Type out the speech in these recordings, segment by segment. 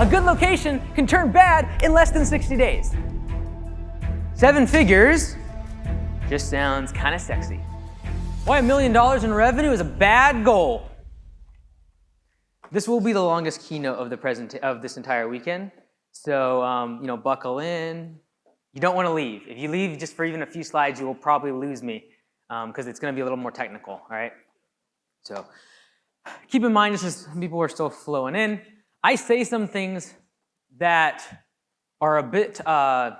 A good location can turn bad in less than 60 days. 7 figures just sounds kind of sexy. Why $1 million in revenue is a bad goal. This will be the longest keynote of this entire weekend. So, buckle in. You don't want to leave. If you leave just for even a few slides, you will probably lose me because it's going to be a little more technical, all right? So keep in mind, just as people are still flowing in, I say some things that are a bit, not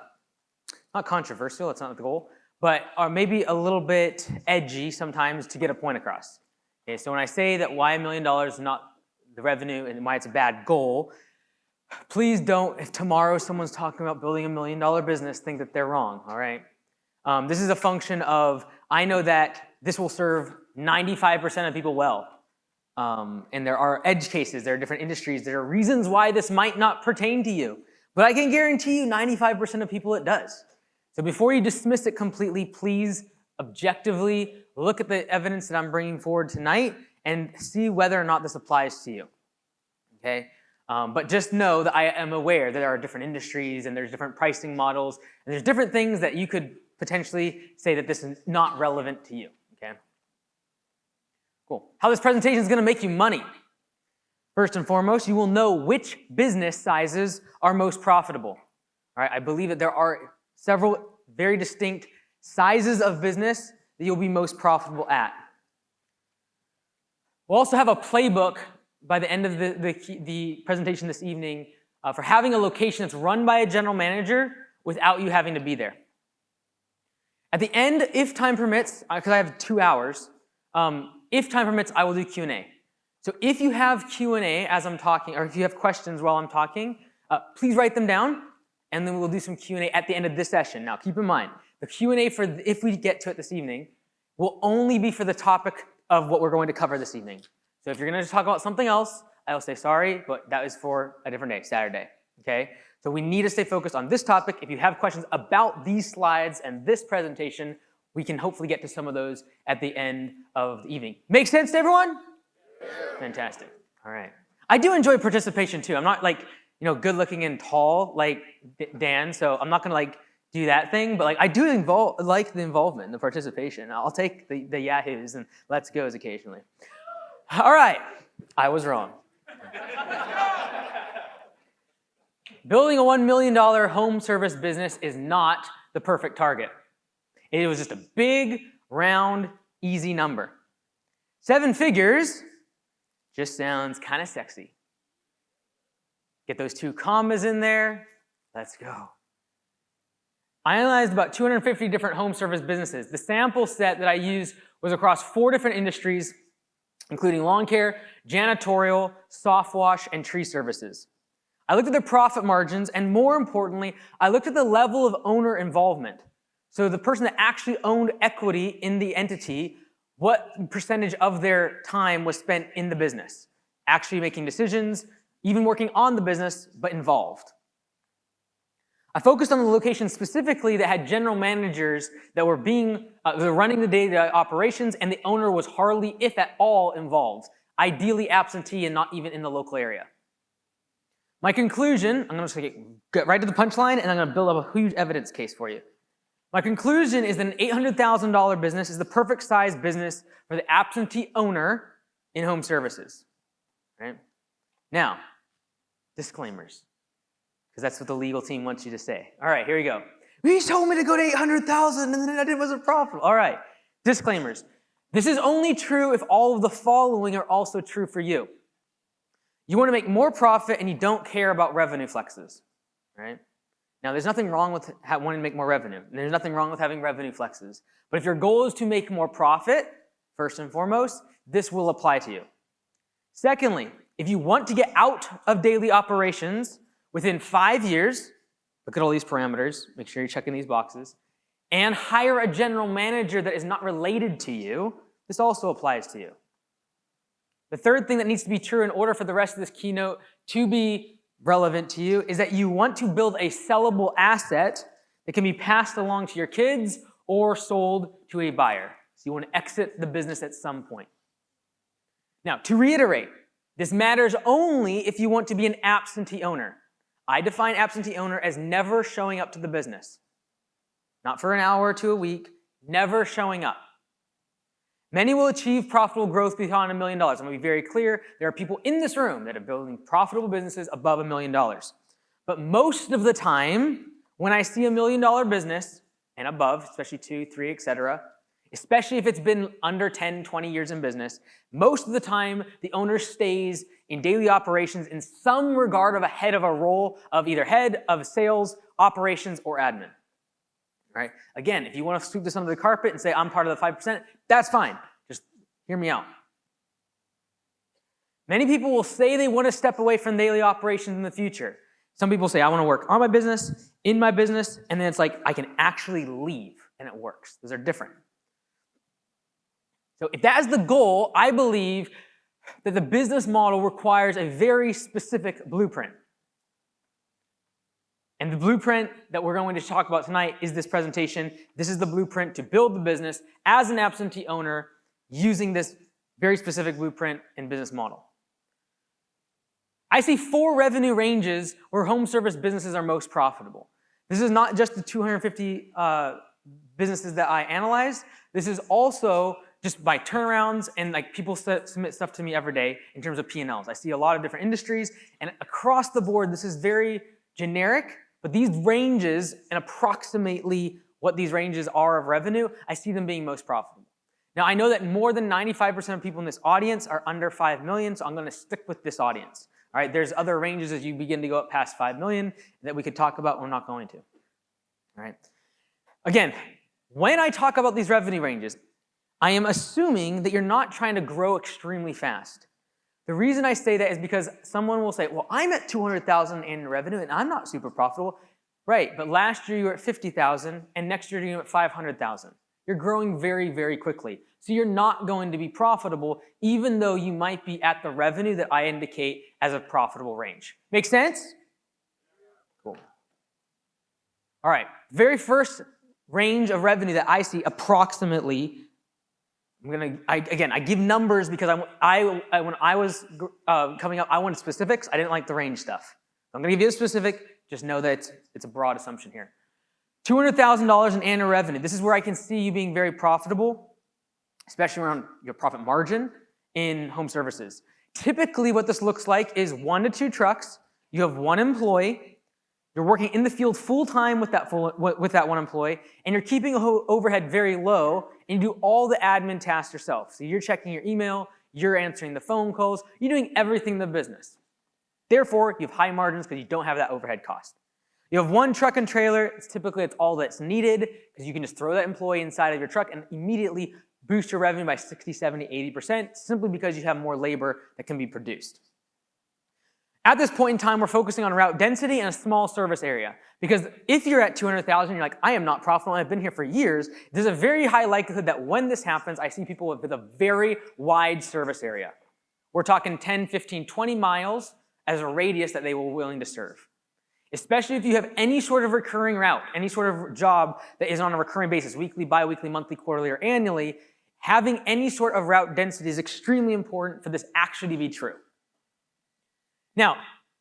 controversial, that's not the goal, but are maybe a little bit edgy sometimes to get a point across. Okay, so when I say that why $1 million is not the revenue and why it's a bad goal, please don't, if tomorrow someone's talking about building $1 million business, think that they're wrong, all right? This is a function of, I know that this will serve 95% of people well. And there are edge cases, there are different industries, there are reasons why this might not pertain to you. But I can guarantee you 95% of people it does. So before you dismiss it completely, please objectively look at the evidence that I'm bringing forward tonight and see whether or not this applies to you, okay? But just know that I am aware that there are different industries and there's different pricing models and there's different things that you could potentially say that this is not relevant to you, okay? Cool. How this presentation is going to make you money. First and foremost, you will know which business sizes are most profitable. All right, I believe that there are several very distinct sizes of business that you'll be most profitable at. We'll also have a playbook by the end of the presentation this evening for having a location that's run by a general manager without you having to be there. At the end, if time permits, because I have 2 hours, if time permits, I will do Q&A. So if you have Q&A as I'm talking, or if you have questions while I'm talking, please write them down, and then we'll do some Q&A at the end of this session. Now, keep in mind, the Q&A for if we get to it this evening will only be for the topic of what we're going to cover this evening. So if you're going to talk about something else, I will say sorry, but that is for a different day, Saturday, okay? So we need to stay focused on this topic. If you have questions about these slides and this presentation, we can hopefully get to some of those at the end of the evening. Make sense to everyone? Yeah. Fantastic. All right. I do enjoy participation too. I'm not like, good looking and tall like Dan, so I'm not going to do that thing, but I do like the involvement, the participation. I'll take the yahoos and let's goes occasionally. All right, I was wrong. Building a $1 million home service business is not the perfect target. It was just a big, round, easy number. 7 figures just sounds kind of sexy. Get those 2 commas in there. Let's go. I analyzed about 250 different home service businesses. The sample set that I used was across 4 different industries, including lawn care, janitorial, soft wash, and tree services. I looked at their profit margins, and more importantly, I looked at the level of owner involvement. So the person that actually owned equity in the entity, what percentage of their time was spent in the business, actually making decisions, even working on the business, but involved. I focused on the locations specifically that had general managers that were running the day-to-day operations, and the owner was hardly, if at all, involved, ideally absentee and not even in the local area. My conclusion, I'm going to get right to the punchline, and I'm going to build up a huge evidence case for you. My conclusion is that an $800,000 business is the perfect size business for the absentee owner in home services. Right? Now, disclaimers, because that's what the legal team wants you to say. All right, here we go. You told me to go to 800,000 and then it wasn't profitable. All right, disclaimers. This is only true if all of the following are also true for you. You want to make more profit and you don't care about revenue flexes, right? Now, there's nothing wrong with wanting to make more revenue. There's nothing wrong with having revenue flexes. But if your goal is to make more profit, first and foremost, this will apply to you. Secondly, if you want to get out of daily operations within 5 years, look at all these parameters, make sure you're checking these boxes, and hire a general manager that is not related to you, this also applies to you. The third thing that needs to be true in order for the rest of this keynote to be relevant to you is that you want to build a sellable asset that can be passed along to your kids or sold to a buyer. So you want to exit the business at some point. Now, to reiterate, This matters only if you want to be an absentee owner. I define absentee owner as never showing up to the business. Not for an hour or two a week, never showing up. Many will achieve profitable growth beyond $1 million. I'm going to be very clear. There are people in this room that are building profitable businesses above $1 million. But most of the time, when I see $1 million business and above, especially 2, 3, etc., especially if it's been under 10, 20 years in business, most of the time, the owner stays in daily operations in some regard of a head of a role of either head of sales, operations, or admin. Right? Again, if you want to sweep this under the carpet and say, I'm part of the 5%, that's fine. Just hear me out. Many people will say they want to step away from daily operations in the future. Some people say, I want to work on my business, in my business, and then it's like, I can actually leave, and it works. Those are different. So if that is the goal, I believe that the business model requires a very specific blueprint. And the blueprint that we're going to talk about tonight is this presentation. This is the blueprint to build the business as an absentee owner using this very specific blueprint and business model. I see 4 revenue ranges where home service businesses are most profitable. This is not just the 250 businesses that I analyzed. This is also just by turnarounds and like people submit stuff to me every day in terms of P&Ls. I see a lot of different industries, and across the board, this is very generic, but these ranges and approximately what these ranges are of revenue, I see them being most profitable. Now, I know that more than 95% of people in this audience are under 5 million, so I'm going to stick with this audience. All right, there's other ranges as you begin to go up past 5 million that we could talk about. We're not going to. All right. Again, when I talk about these revenue ranges, I am assuming that you're not trying to grow extremely fast. The reason I say that is because someone will say, well, I'm at 200,000 in revenue and I'm not super profitable. Right, but last year you were at 50,000 and next year you're at 500,000. You're growing very, very quickly. So you're not going to be profitable even though you might be at the revenue that I indicate as a profitable range. Make sense? Cool. All right, very first range of revenue that I see approximately, I give numbers because when I was coming up, I wanted specifics. I didn't like the range stuff. I'm going to give you a specific. Just know that it's a broad assumption here. $200,000 in annual revenue. This is where I can see you being very profitable, especially around your profit margin in home services. Typically, what this looks like is 1 to 2 trucks. You have 1 employee. You're working in the field full-time with that 1 employee, and you're keeping overhead very low, and you do all the admin tasks yourself. So you're checking your email, you're answering the phone calls, you're doing everything in the business. Therefore, you have high margins because you don't have that overhead cost. You have 1 truck and trailer. Typically, it's all that's needed because you can just throw that employee inside of your truck and immediately boost your revenue by 60, 70, 80% simply because you have more labor that can be produced. At this point in time, we're focusing on route density and a small service area. Because if you're at 200,000, you're like, I am not profitable, I've been here for years, there's a very high likelihood that when this happens, I see people with a very wide service area. We're talking 10, 15, 20 miles as a radius that they were willing to serve. Especially if you have any sort of recurring route, any sort of job that is on a recurring basis, weekly, bi-weekly, monthly, quarterly, or annually, having any sort of route density is extremely important for this actually to be true. Now,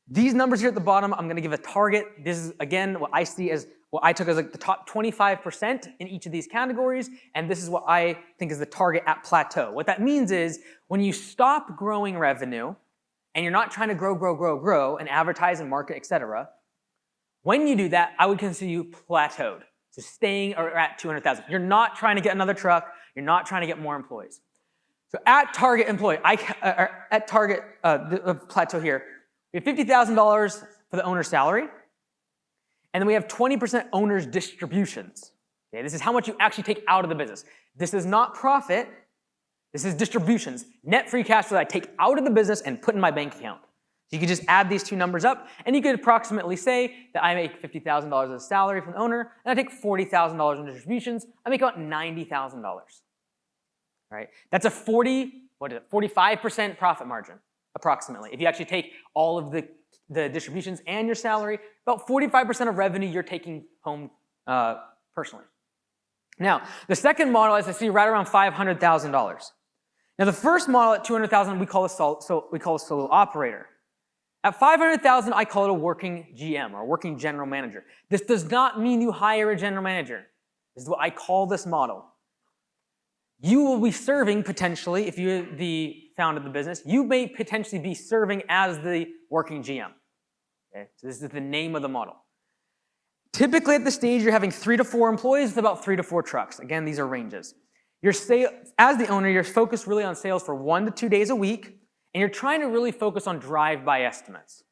these numbers here at the bottom, I'm going to give a target. This is, again, what I see as, what I took as like the top 25% in each of these categories, and this is what I think is the target at plateau. What that means is when you stop growing revenue, and you're not trying to grow, and advertise and market, etc., when you do that, I would consider you plateaued. So staying at 200,000. You're not trying to get another truck. You're not trying to get more employees. So at target employee, at target plateau here, we have $50,000 for the owner's salary, and then we have 20% owner's distributions. Okay, this is how much you actually take out of the business. This is not profit. This is distributions. Net free cash flow that I take out of the business and put in my bank account. So you could just add these 2 numbers up, and you could approximately say that I make $50,000 as a salary from the owner, and I take $40,000 in distributions. I make about $90,000. Right? That's a 45% profit margin, approximately. If you actually take all of the distributions and your salary, about 45% of revenue you're taking home personally. Now, the second model is I see right around $500,000. Now the first model at 200,000 we call a solo operator. At 500,000 I call it a working GM or working general manager. This does not mean you hire a general manager. This is what I call this model. You will be serving potentially, if you're the founder of the business, you may potentially be serving as the working GM. Okay? So this is the name of the model. Typically at this stage, you're having 3 to 4 employees with about 3 to 4 trucks. Again, these are ranges. As the owner, you're focused really on sales for 1 to 2 days a week, and you're trying to really focus on drive-by estimates.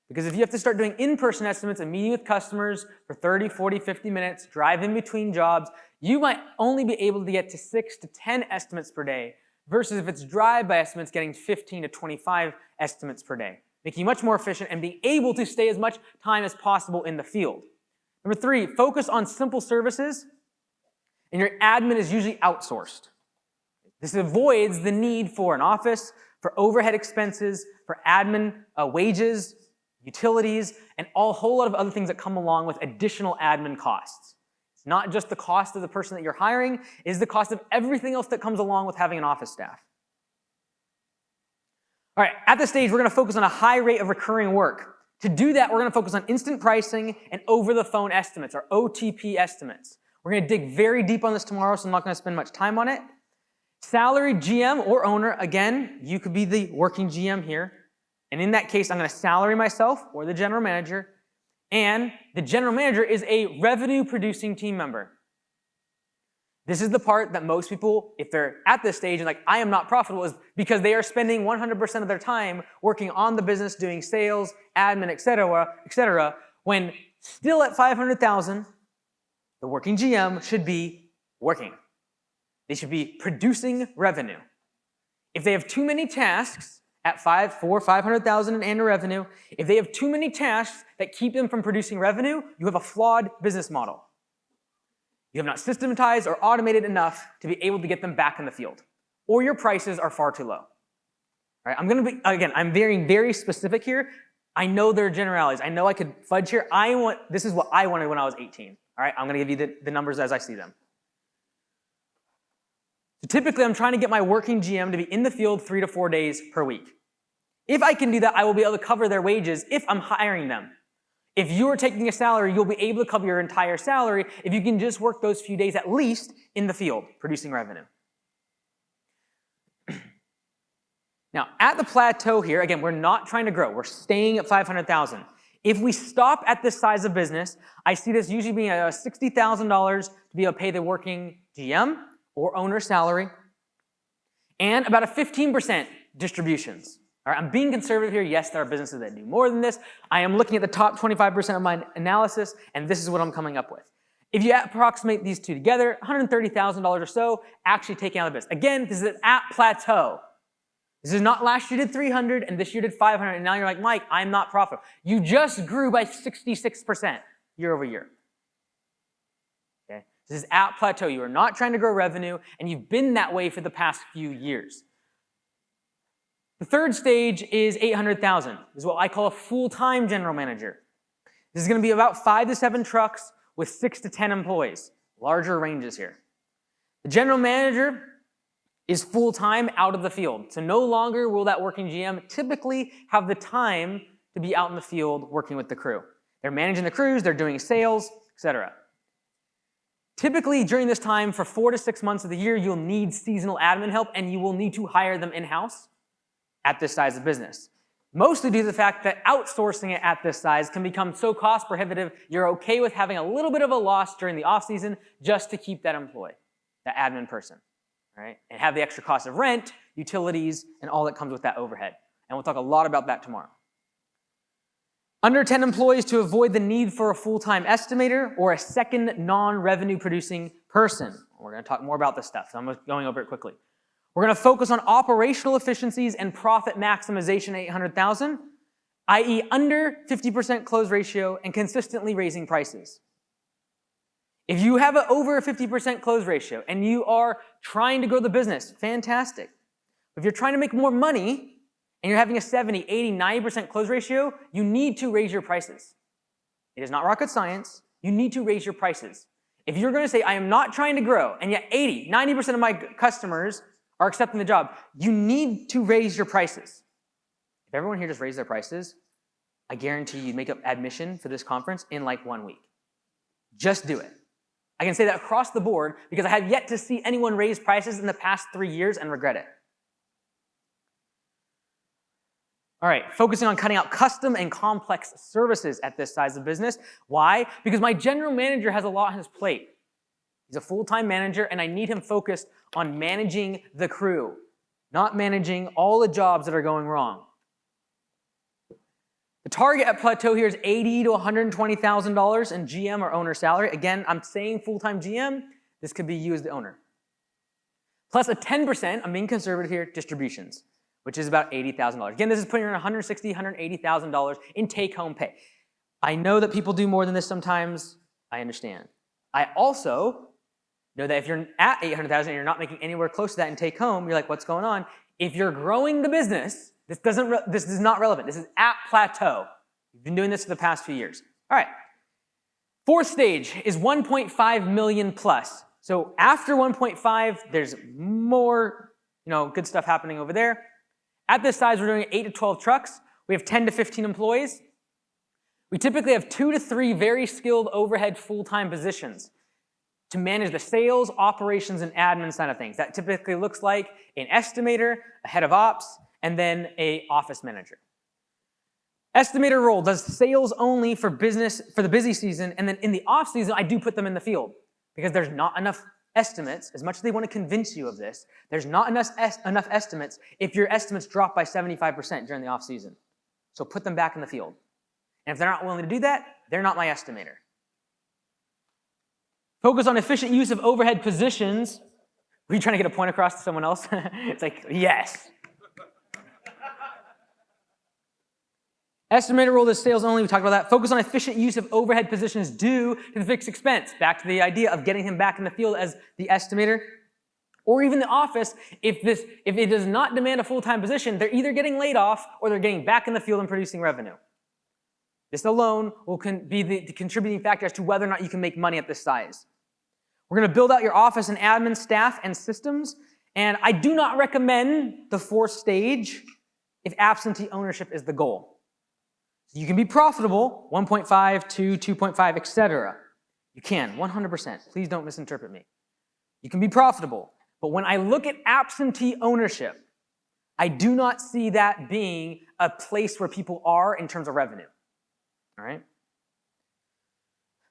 Because if you have to start doing in-person estimates and meeting with customers for 30, 40, 50 minutes, drive in between jobs, you might only be able to get to 6 to 10 estimates per day, versus if it's drive-by estimates, getting 15 to 25 estimates per day, making you much more efficient and being able to stay as much time as possible in the field. Number 3, focus on simple services, and your admin is usually outsourced. This avoids the need for an office, for overhead expenses, for admin wages, utilities, and a whole lot of other things that come along with additional admin costs. It's not just the cost of the person that you're hiring, it is the cost of everything else that comes along with having an office staff. All right, at this stage, we're going to focus on a high rate of recurring work. To do that, we're going to focus on instant pricing and over-the-phone estimates, or OTP estimates. We're going to dig very deep on this tomorrow, so I'm not going to spend much time on it. Salaried GM or owner, again, you could be the working GM here. And in that case, I'm going to salary myself or the general manager. And the general manager is a revenue-producing team member. This is the part that most people, if they're at this stage and like, I am not profitable, is because they are spending 100% of their time working on the business, doing sales, admin, et cetera, when still at 500,000, the working GM should be working. They should be producing revenue. If they have too many tasks at 500,000 in annual revenue, if they have too many tasks that keep them from producing revenue, you have a flawed business model. You have not systematized or automated enough to be able to get them back in the field, or your prices are far too low. All right, I'm being very specific here. I know there are generalities. I know I could fudge here. This is what I wanted when I was 18. All right, I'm going to give you the numbers as I see them. So typically, I'm trying to get my working GM to be in the field 3 to 4 days per week. If I can do that, I will be able to cover their wages if I'm hiring them. If you're taking a salary, you'll be able to cover your entire salary if you can just work those few days at least in the field, producing revenue. Now, at the plateau here, again, we're not trying to grow. We're staying at 500,000. If we stop at this size of business, I see this usually being $60,000 to be able to pay the working GM or owner salary, and about a 15% distributions. All right, I'm being conservative here. Yes, there are businesses that do more than this. I am looking at the top 25% of my analysis, and this is what I'm coming up with. If you approximate these two together, $130,000 or so actually taking out of the business. Again, this is at plateau. This is not last year did 300 and this year did 500, and now you're like, Mike, I'm not profitable. You just grew by 66% year over year. Okay? This is at plateau. You are not trying to grow revenue, and you've been that way for the past few years. The third stage is 800,000. This is what I call a full-time general manager. This is going to be about 5 to 7 trucks with 6 to 10 employees. Larger ranges here. The general manager is full-time out of the field. So no longer will that working GM typically have the time to be out in the field working with the crew. They're managing the crews, they're doing sales, etc. Typically, during this time, for 4 to 6 months of the year, you'll need seasonal admin help, and you will need to hire them in-house at this size of business. Mostly due to the fact that outsourcing it at this size can become so cost prohibitive, you're okay with having a little bit of a loss during the off-season just to keep that employee, that admin person, right? And have the extra cost of rent, utilities, and all that comes with that overhead. And we'll talk a lot about that tomorrow. Under 10 employees to avoid the need for a full-time estimator or a second non-revenue producing person. We're going to talk more about this stuff, so I'm going over it quickly. We're going to focus on operational efficiencies and profit maximization at 800,000, i.e. under 50% close ratio and consistently raising prices. If you have over a 50% close ratio and you are trying to grow the business, fantastic. If you're trying to make more money and you're having a 70, 80, 90% close ratio, you need to raise your prices. It is not rocket science. You need to raise your prices. If you're going to say, I am not trying to grow, and yet 80, 90% of my customers are accepting the job, you need to raise your prices. If everyone here just raised their prices, I guarantee you'd make up admission for this conference in like 1 week. Just do it. I can say that across the board because I have yet to see anyone raise prices in the past 3 years and regret it. All right, focusing on cutting out custom and complex services at this size of business. Why? Because my general manager has a lot on his plate. He's a full-time manager, and I need him focused on managing the crew, not managing all the jobs that are going wrong. The target at Plateau here is $80,000 to $120,000 in GM or owner salary. Again, I'm saying full-time GM. This could be you as the owner. Plus a 10%, I'm being conservative here, distributions, which is about $80,000. Again, this is putting around $160,000, $180,000 in take-home pay. I know that people do more than this sometimes. I understand. I also know that if you're at $800,000 and you're not making anywhere close to that in take-home, you're like, what's going on? If you're growing the business, this is not relevant. This is at plateau. You've been doing this for the past few years. All right. Fourth stage is 1.5 million plus. So after 1.5, there's more, good stuff happening over there. At this size, we're doing 8 to 12 trucks. We have 10 to 15 employees. We typically have 2 to 3 very skilled overhead full-time positions to manage the sales, operations, and admin side of things. That typically looks like an estimator, a head of ops, and then an office manager. Estimator role does sales only for the busy season, and then in the off season, I do put them in the field because there's not enough estimates. As much as they want to convince you of this, there's not enough estimates if your estimates drop by 75% during the off season. So put them back in the field. And if they're not willing to do that, they're not my estimator. Focus on efficient use of overhead positions. Were you trying to get a point across to someone else? It's like, yes. Estimator role is sales only. We talked about that. Focus on efficient use of overhead positions due to the fixed expense. Back to the idea of getting him back in the field as the estimator. Or even the office, if it does not demand a full-time position, they're either getting laid off or they're getting back in the field and producing revenue. This alone will be the contributing factor as to whether or not you can make money at this size. We're going to build out your office and admin staff and systems, and I do not recommend the fourth stage if absentee ownership is the goal. So you can be profitable, 1.5, 2, 2.5, etc. You can, 100%. Please don't misinterpret me. You can be profitable, but when I look at absentee ownership, I do not see that being a place where people are in terms of revenue. All right?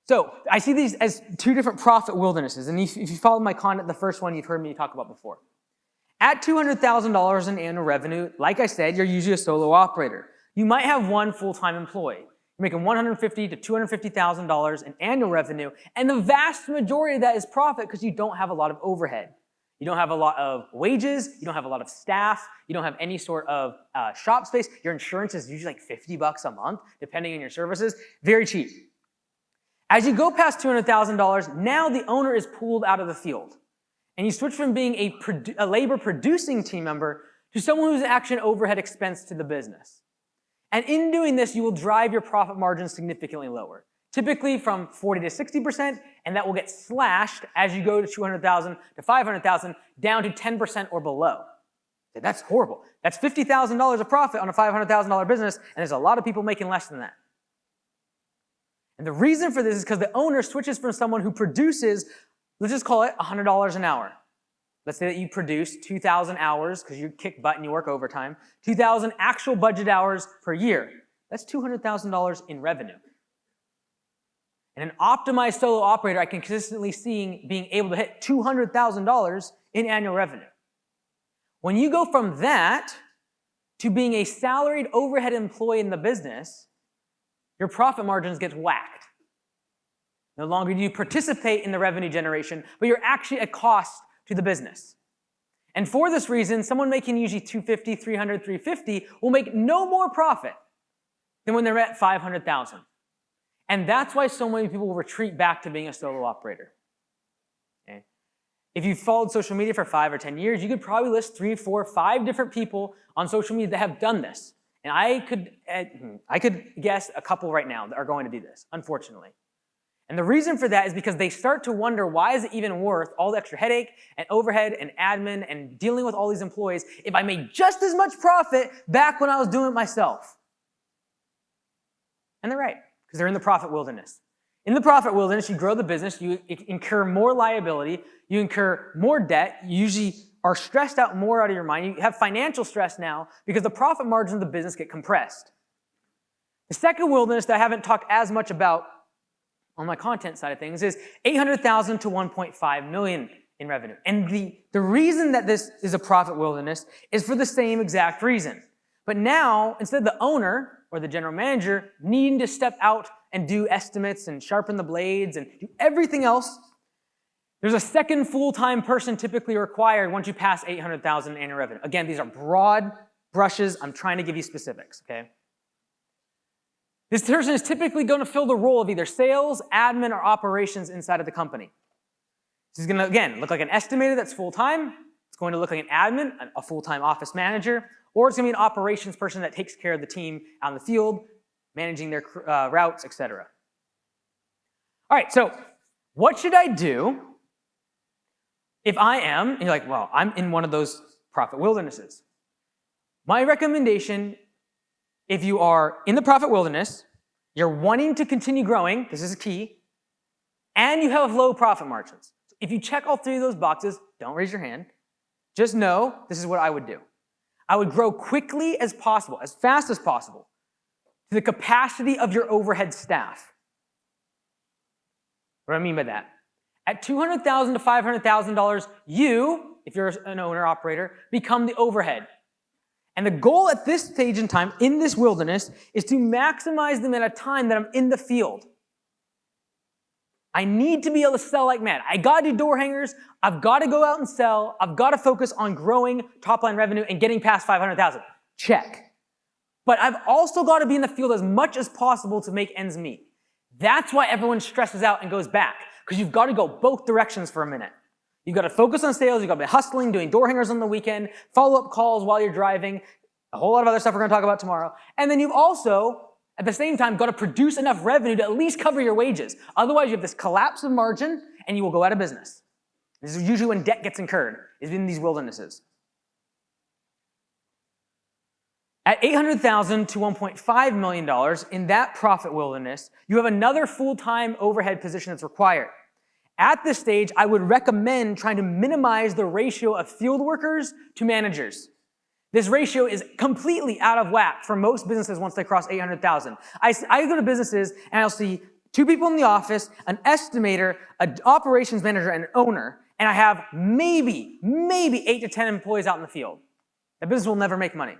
So I see these as two different profit wildernesses. And if you follow my content, the first one you've heard me talk about before. At $200,000 in annual revenue, like I said, you're usually a solo operator. You might have one full-time employee. You're making $150,000 to $250,000 in annual revenue, and the vast majority of that is profit because you don't have a lot of overhead. You don't have a lot of wages, you don't have a lot of staff, you don't have any sort of shop space. Your insurance is usually like $50 a month, depending on your services. Very cheap. As you go past $200,000, now the owner is pulled out of the field. And you switch from being a labor-producing team member to someone who's actually an overhead expense to the business. And in doing this, you will drive your profit margin significantly lower, typically from 40 to 60%, and that will get slashed as you go to 200,000 to 500,000, down to 10% or below. That's horrible. That's $50,000 of profit on a $500,000 business, and there's a lot of people making less than that. And the reason for this is because the owner switches from someone who produces, let's just call it $100 an hour. Let's say that you produce 2,000 hours because you kick butt and you work overtime, 2,000 actual budget hours per year. That's $200,000 in revenue. And an optimized solo operator, I can consistently see being able to hit $200,000 in annual revenue. When you go from that to being a salaried overhead employee in the business, your profit margins get whacked. No longer do you participate in the revenue generation, but you're actually a cost to the business. And for this reason, someone making usually $250,000, $300,000, $350,000 will make no more profit than when they're at $500,000. And that's why so many people will retreat back to being a solo operator. Okay? If you've followed social media for 5 or 10 years, you could probably list 3, 4, 5 different people on social media that have done this. And I could guess a couple right now that are going to do this, unfortunately. And the reason for that is because they start to wonder, why is it even worth all the extra headache and overhead and admin and dealing with all these employees if I made just as much profit back when I was doing it myself? And they're right, because they're in the profit wilderness. In the profit wilderness, you grow the business, you incur more liability, you incur more debt, you usually are stressed out more out of your mind. You have financial stress now because the profit margins of the business get compressed. The second wilderness that I haven't talked as much about on my content side of things is 800,000 to 1.5 million in revenue. And the reason that this is a profit wilderness is for the same exact reason. But now, instead of the owner or the general manager needing to step out and do estimates and sharpen the blades and do everything else, there's a second full-time person typically required once you pass 800,000 in annual revenue. Again, these are broad brushes. I'm trying to give you specifics, okay? This person is typically going to fill the role of either sales, admin, or operations inside of the company. This is going to, again, look like an estimator that's full-time. It's going to look like an admin, a full-time office manager, or it's going to be an operations person that takes care of the team out in the field, managing their routes, etc. All right, so what should I do if I am, and you're like, well, I'm in one of those profit wildernesses? My recommendation, if you are in the profit wilderness, you're wanting to continue growing, this is key, and you have low profit margins. If you check all three of those boxes, don't raise your hand. Just know this is what I would do. I would grow quickly as possible, as fast as possible, to the capacity of your overhead staff. What do I mean by that? At $200,000 to $500,000, you, if you're an owner-operator, become the overhead. And the goal at this stage in time, in this wilderness, is to maximize the amount of time that I'm in the field. I need to be able to sell like mad. I gotta do door hangers, I've gotta go out and sell, I've gotta focus on growing top-line revenue and getting past 500,000. Check. But I've also gotta be in the field as much as possible to make ends meet. That's why everyone stresses out and goes back, because you've gotta go both directions for a minute. You've gotta focus on sales, you've gotta be hustling, doing door hangers on the weekend, follow-up calls while you're driving, a whole lot of other stuff we're gonna talk about tomorrow. And then you've also, at the same time, got to produce enough revenue to at least cover your wages. Otherwise, you have this collapse of margin, and you will go out of business. This is usually when debt gets incurred, is in these wildernesses. At $800,000 to $1.5 million, in that profit wilderness, you have another full-time overhead position that's required. At this stage, I would recommend trying to minimize the ratio of field workers to managers. This ratio is completely out of whack for most businesses once they cross 800,000. I go to businesses and I'll see 2 people in the office, an estimator, an operations manager, and an owner, and I have maybe 8 to 10 employees out in the field. The business will never make money.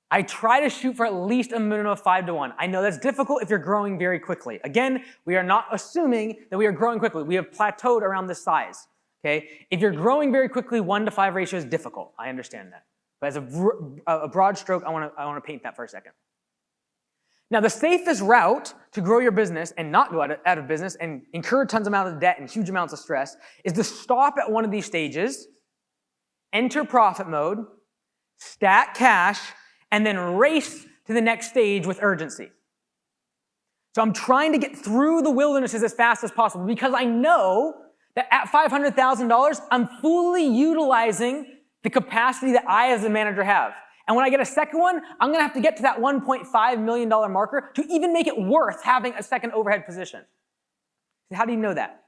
I try to shoot for at least a minimum of 5 to 1. I know that's difficult if you're growing very quickly. Again, we are not assuming that we are growing quickly. We have plateaued around this size. Okay? If you're growing very quickly, 1 to 5 ratio is difficult. I understand that. But as a broad stroke, I want to paint that for a second. Now, the safest route to grow your business and not go out of business and incur tons of amounts of debt and huge amounts of stress is to stop at one of these stages, enter profit mode, stack cash, and then race to the next stage with urgency. So I'm trying to get through the wildernesses as fast as possible because I know that at $500,000, I'm fully utilizing the capacity that I as a manager have. And when I get a second one, I'm gonna have to get to that $1.5 million marker to even make it worth having a second overhead position. How do you know that?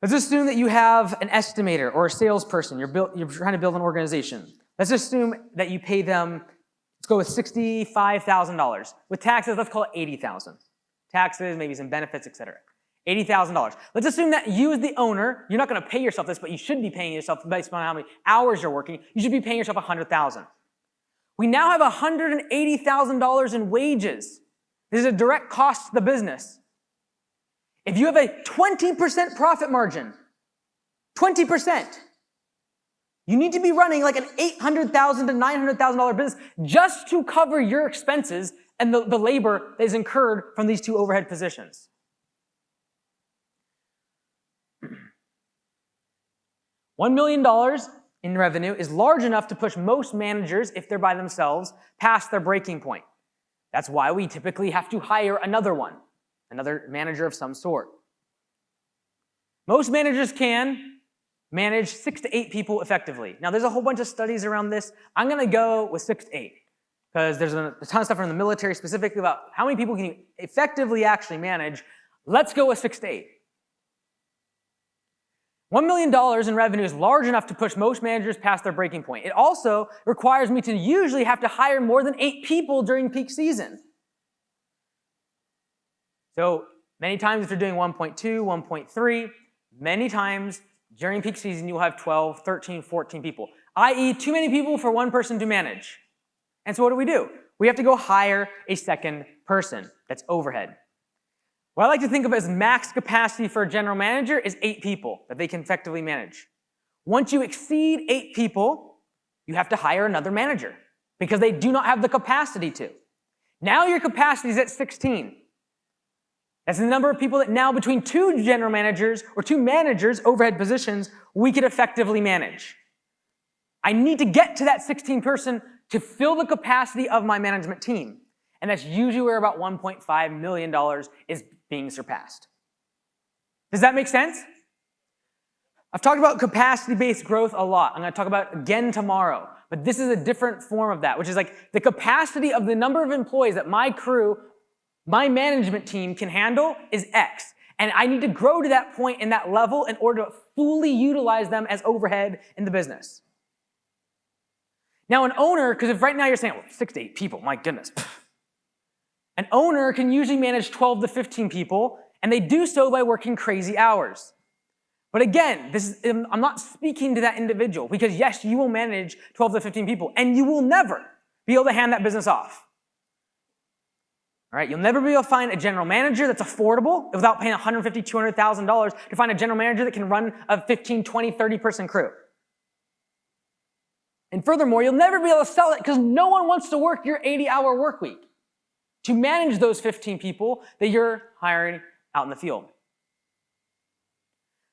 Let's assume that you have an estimator or a salesperson. You're trying to build an organization. Let's assume that you pay them, let's go with $65,000. With taxes, let's call it $80,000. Taxes, maybe some benefits, etc. $80,000. Let's assume that you as the owner, you're not going to pay yourself this, but you should be paying yourself based on how many hours you're working. You should be paying yourself $100,000. We now have $180,000 in wages. This is a direct cost to the business. If you have a 20% profit margin, 20%, you need to be running like an $800,000 to $900,000 business just to cover your expenses and the labor that is incurred from these 2 overhead positions. $1 million in revenue is large enough to push most managers, if they're by themselves, past their breaking point. That's why we typically have to hire another one. another manager of some sort. Most managers can manage 6 to 8 people effectively. Now, there's a whole bunch of studies around this. I'm going to go with 6 to 8 because there's a ton of stuff from the military specifically about how many people can you effectively actually manage. Let's go with 6 to 8. $1 million in revenue is large enough to push most managers past their breaking point. It also requires me to usually have to hire more than 8 people during peak season. So many times if you're doing 1.2, 1.3, many times during peak season you'll have 12, 13, 14 people, i.e. too many people for one person to manage. And so what do? We have to go hire a second person. That's overhead. What I like to think of as max capacity for a general manager is 8 people that they can effectively manage. Once you exceed 8 people, you have to hire another manager because they do not have the capacity to. Now your capacity is at 16. That's the number of people that now between 2 general managers or 2 managers, overhead positions, we could effectively manage. I need to get to that 16 person to fill the capacity of my management team. And that's usually where about $1.5 million is being surpassed. Does that make sense? I've talked about capacity-based growth a lot. I'm going to talk about it again tomorrow. But this is a different form of that, which is like the capacity of the number of employees that my crew, my management team can handle is X. And I need to grow to that point in that level in order to fully utilize them as overhead in the business. Now an owner, because if right now you're saying, well, 6 to 8 people, my goodness. An owner can usually manage 12 to 15 people, and they do so by working crazy hours. But again, I'm not speaking to that individual, because yes, you will manage 12 to 15 people, and you will never be able to hand that business off. All right, you'll never be able to find a general manager that's affordable without paying $150,000, $200,000 to find a general manager that can run a 15, 20, 30-person crew. And furthermore, you'll never be able to sell it because no one wants to work your 80-hour work week to manage those 15 people that you're hiring out in the field.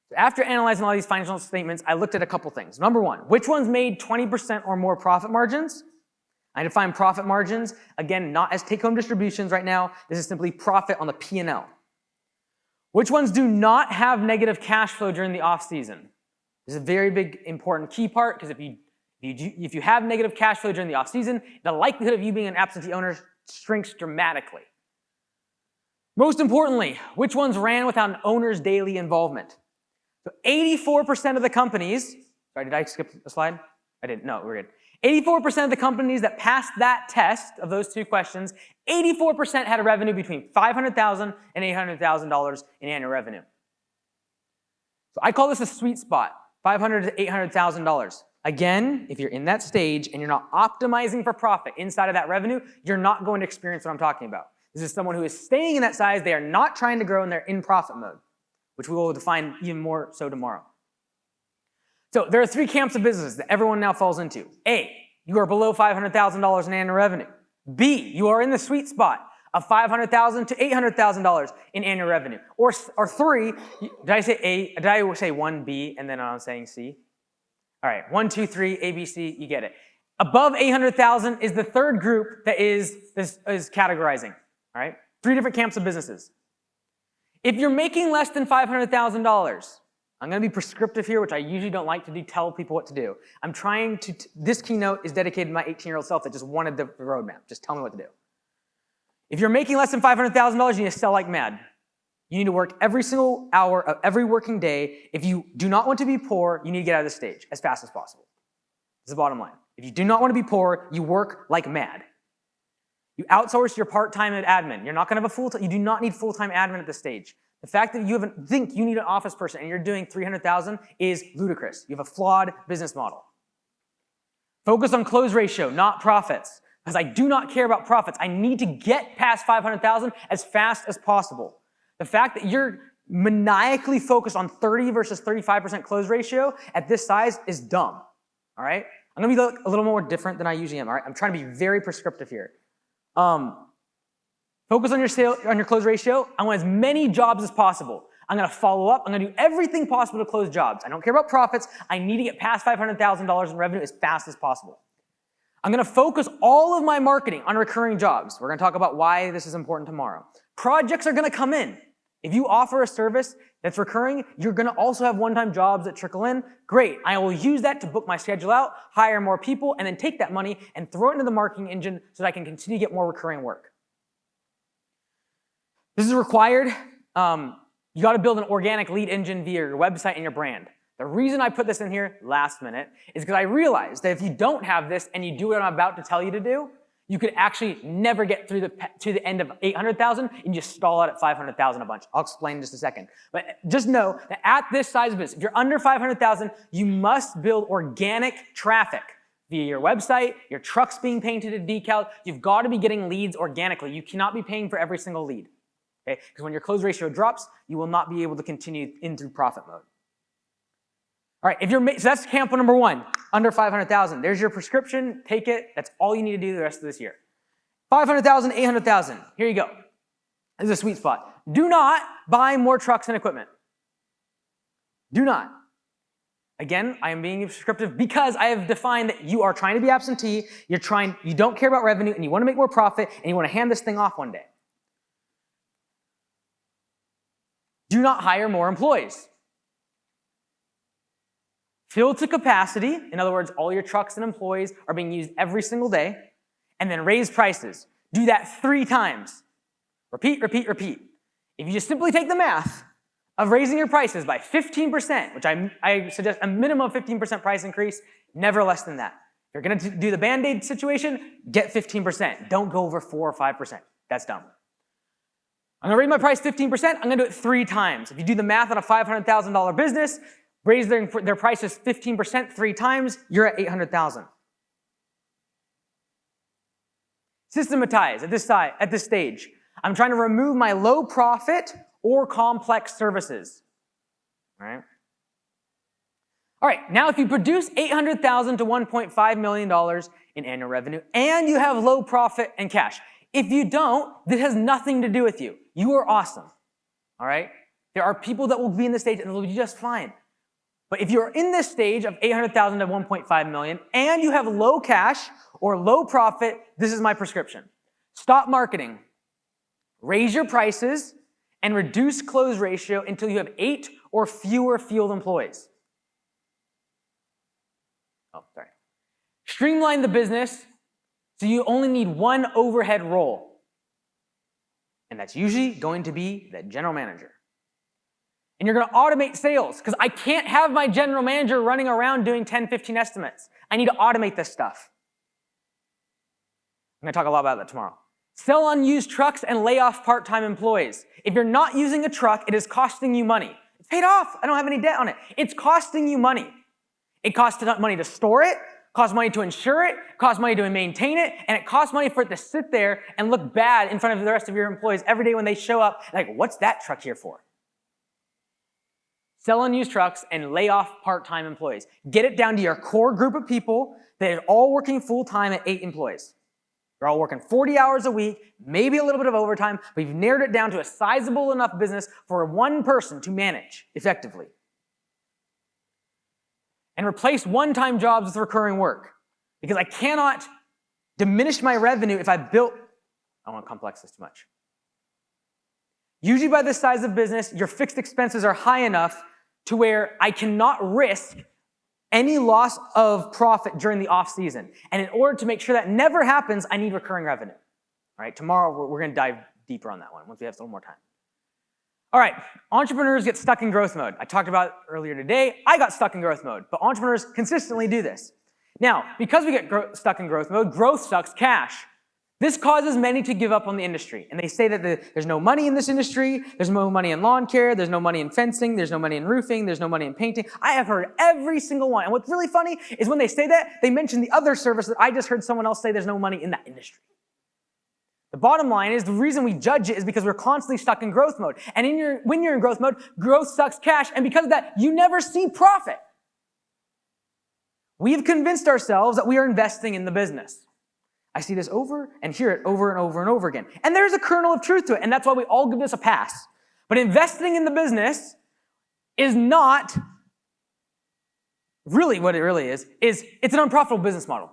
So after analyzing all these financial statements, I looked at a couple things. Number one, which ones made 20% or more profit margins? I define profit margins, again, not as take-home distributions right now. This is simply profit on the P&L. Which ones do not have negative cash flow during the off-season? This is a very big, important key part, because if you have negative cash flow during the off-season, the likelihood of you being an absentee owner shrinks dramatically. Most importantly, which ones ran without an owner's daily involvement? So 84% of the companies, sorry, did I skip a slide? I didn't, no, we're good. 84% of the companies that passed that test of those 2 questions, 84% had a revenue between $500,000 and $800,000 in annual revenue. So I call this a sweet spot, $500,000 to $800,000. Again, if you're in that stage and you're not optimizing for profit inside of that revenue, you're not going to experience what I'm talking about. This is someone who is staying in that size, they are not trying to grow, and they're in profit mode, which we will define even more so tomorrow. So there are 3 camps of businesses that everyone now falls into. A, you are below $500,000 in annual revenue. B, you are in the sweet spot of $500,000 to $800,000 in annual revenue. Or 3, did I say A? Did I say 1B and then I'm saying C? All right, 1, 2, 3, A, B, C, you get it. Above 800,000 is the 3rd group that is categorizing. All right, 3 different camps of businesses. If you're making less than $500,000, I'm going to be prescriptive here, which I usually don't like to do, tell people what to do. I'm trying to, this keynote is dedicated to my 18-year-old self that just wanted the roadmap. Just tell me what to do. If you're making less than $500,000, you need to sell like mad. You need to work every single hour of every working day. If you do not want to be poor, you need to get out of the stage as fast as possible. This is the bottom line. If you do not want to be poor, you work like mad. You outsource your part-time admin. You're not going to have a full-time, you do not need full-time admin at this stage. The fact that you think you need an office person and you're doing $300,000 is ludicrous. You have a flawed business model. Focus on close ratio, not profits. Because I do not care about profits. I need to get past $500,000 as fast as possible. The fact that you're maniacally focused on 30 versus 35% close ratio at this size is dumb. All right? I'm going to be a little more different than I usually am. All right? I'm trying to be very prescriptive here. Focus on your close ratio. I want as many jobs as possible. I'm going to follow up. I'm going to do everything possible to close jobs. I don't care about profits. I need to get past $500,000 in revenue as fast as possible. I'm going to focus all of my marketing on recurring jobs. We're going to talk about why this is important tomorrow. Projects are going to come in. If you offer a service that's recurring, you're going to also have one-time jobs that trickle in. Great. I will use that to book my schedule out, hire more people, and then take that money and throw it into the marketing engine so that I can continue to get more recurring work. This is required. You got to build an organic lead engine via your website and your brand. The reason I put this in here last minute is because I realized that if you don't have this and you do what I'm about to tell you to do, you could actually never get through to the end of 800,000 and just stall out at 500,000 a bunch. I'll explain in just a second. But just know that at this size of business, if you're under 500,000, you must build organic traffic via your website, your trucks being painted and decaled. You've got to be getting leads organically. You cannot be paying for every single lead. Okay? Because when your close ratio drops, you will not be able to continue in through profit mode. All right, so that's camp number one, under 500,000. There's your prescription, take it. That's all you need to do the rest of this year. 500,000, 800,000, here you go. This is a sweet spot. Do not buy more trucks and equipment. Do not. Again, I am being prescriptive because I have defined that you are trying to be absentee, you don't care about revenue, and you want to make more profit, and you want to hand this thing off one day. Do not hire more employees. Fill to capacity, in other words, all your trucks and employees are being used every single day, and then raise prices. Do that 3 times. Repeat, repeat, repeat. If you just simply take the math of raising your prices by 15%, which I suggest a minimum of 15% price increase, never less than that. If you're going to do the Band-Aid situation, get 15%. Don't go over 4 or 5%. That's dumb. I'm going to raise my price 15%. I'm going to do it 3 times. If you do the math on a $500,000 business, raise their prices 15% 3 times, you're at 800,000. Systematize at this stage. I'm trying to remove my low profit or complex services. All right, now if you produce $800,000 to $1.5 million in annual revenue and you have low profit and cash, if you don't, this has nothing to do with you. You are awesome. All right? There are people that will be in this stage and they'll be just fine. But if you're in this stage of $800,000 to $1.5 million and you have low cash or low profit, this is my prescription. Stop marketing. Raise your prices and reduce close ratio until you have 8 or fewer field employees. Streamline the business so you only need 1 overhead role. And that's usually going to be the general manager. And you're going to automate sales because I can't have my general manager running around doing 10, 15 estimates. I need to automate this stuff. I'm going to talk a lot about that tomorrow. Sell unused trucks and lay off part-time employees. If you're not using a truck, it is costing you money. It's paid off. I don't have any debt on it. It's costing you money. It costs money to store it, costs money to insure it, costs money to maintain it, and it costs money for it to sit there and look bad in front of the rest of your employees every day when they show up. Like, what's that truck here for? Sell unused trucks and lay off part-time employees. Get it down to your core group of people that are all working full-time at 8 employees. They're all working 40 hours a week, maybe a little bit of overtime, but you've narrowed it down to a sizable enough business for one person to manage effectively. And replace one-time jobs with recurring work. Because I cannot diminish my revenue if I don't want to complex this too much. Usually by this size of business, your fixed expenses are high enough to where I cannot risk any loss of profit during the off season. And in order to make sure that never happens, I need recurring revenue. All right, tomorrow we're going to dive deeper on that one once we have a little more time. All right, entrepreneurs get stuck in growth mode. I talked about it earlier today. I got stuck in growth mode, but entrepreneurs consistently do this. Now, because we get stuck in growth mode, growth sucks cash. This causes many to give up on the industry. And they say that there's no money in this industry, there's no money in lawn care, there's no money in fencing, there's no money in roofing, there's no money in painting. I have heard every single one. And what's really funny is when they say that, they mention the other service that I just heard someone else say there's no money in that industry. The bottom line is the reason we judge it is because we're constantly stuck in growth mode. And when you're in growth mode, growth sucks cash. And because of that, you never see profit. We've convinced ourselves that we are investing in the business. I see this over and hear it over and over and over again. And there's a kernel of truth to it, and that's why we all give this a pass. But investing in the business is not really what it really is it's an unprofitable business model.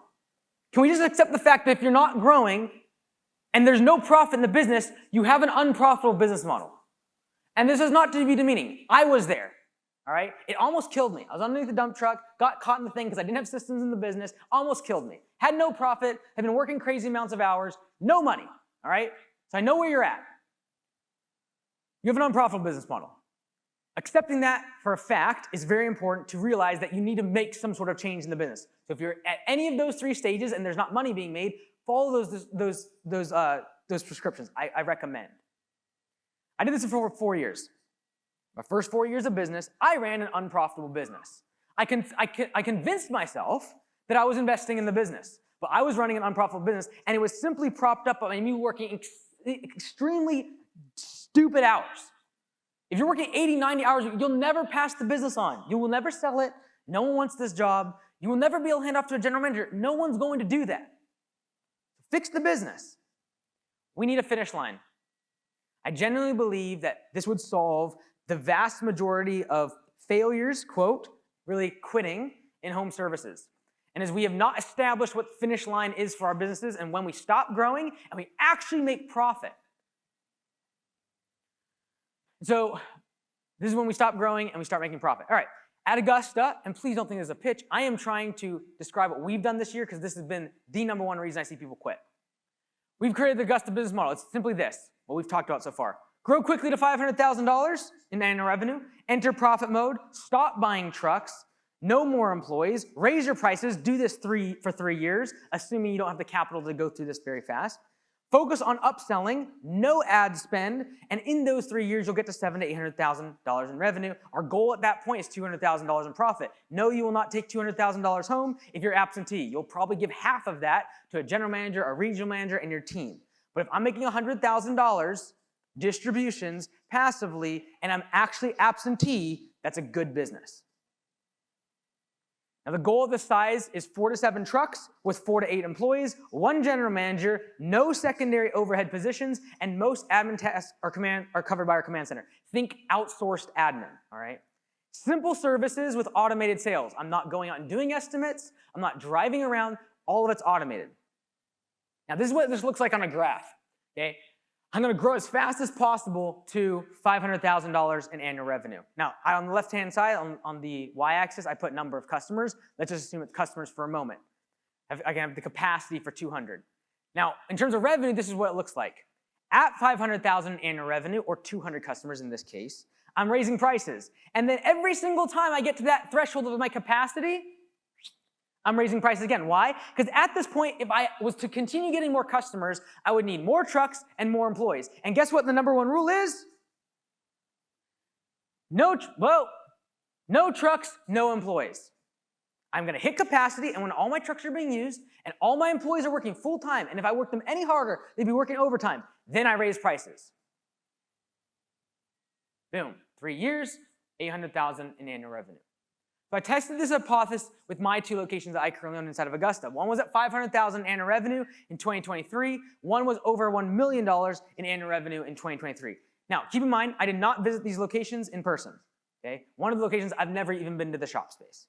Can we just accept the fact that if you're not growing and there's no profit in the business, you have an unprofitable business model? And this is not to be demeaning. I was there, all right? It almost killed me. I was underneath the dump truck, got caught in the thing because I didn't have systems in the business, almost killed me. Had no profit, had been working crazy amounts of hours, no money, all right? So I know where you're at. You have an unprofitable business model. Accepting that for a fact is very important to realize that you need to make some sort of change in the business. So if you're at any of those 3 stages and there's not money being made, follow those prescriptions. I recommend. I did this for 4 years. My first 4 years of business, I ran an unprofitable business. I convinced myself that I was investing in the business, but I was running an unprofitable business, and it was simply propped up by me working extremely stupid hours. If you're working 80, 90 hours, you'll never pass the business on. You will never sell it. No one wants this job. You will never be able to hand off to a general manager. No one's going to do that. Fix the business. We need a finish line. I genuinely believe that this would solve the vast majority of failures, quote, really quitting in home services. And as we have not established what the finish line is for our businesses, and when we stop growing and we actually make profit. So this is when we stop growing and we start making profit. All right, at Augusta, and please don't think this is a pitch, I am trying to describe what we've done this year because this has been the #1 reason I see people quit. We've created the Augusta business model. It's simply this, what we've talked about so far. Grow quickly to $500,000 in annual revenue, enter profit mode, stop buying trucks, no more employees, raise your prices, do this for 3 years, assuming you don't have the capital to go through this very fast. Focus on upselling, no ad spend, and in those 3 years, you'll get to $700,000 to $800,000 in revenue. Our goal at that point is $200,000 in profit. No, you will not take $200,000 home if you're absentee. You'll probably give half of that to a general manager, a regional manager, and your team. But if I'm making $100,000 distributions passively, and I'm actually absentee, that's a good business. Now, the goal of the size is 4 to 7 trucks with 4 to 8 employees, 1 general manager, no secondary overhead positions, and most admin tasks are covered by our command center. Think outsourced admin, all right? Simple services with automated sales. I'm not going out and doing estimates. I'm not driving around. All of it's automated. Now, this is what this looks like on a graph, okay? I'm going to grow as fast as possible to $500,000 in annual revenue. Now, on the left-hand side, on the y-axis, I put number of customers. Let's just assume it's customers for a moment. I can have the capacity for 200. Now, in terms of revenue, this is what it looks like. At $500,000 in annual revenue, or 200 customers in this case, I'm raising prices. And then every single time I get to that threshold of my capacity, I'm raising prices again. Why? Because at this point, if I was to continue getting more customers, I would need more trucks and more employees. And guess what the #1 rule is? No trucks, no employees. I'm going to hit capacity, and when all my trucks are being used, and all my employees are working full-time, and if I work them any harder, they'd be working overtime, then I raise prices. Boom. 3 years, $800,000 in annual revenue. So I tested this hypothesis with my 2 locations that I currently own inside of Augusta. One was at $500,000 in annual revenue in 2023. One was over $1 million in annual revenue in 2023. Now, keep in mind, I did not visit these locations in person. Okay? One of the locations, I've never even been to the shop space.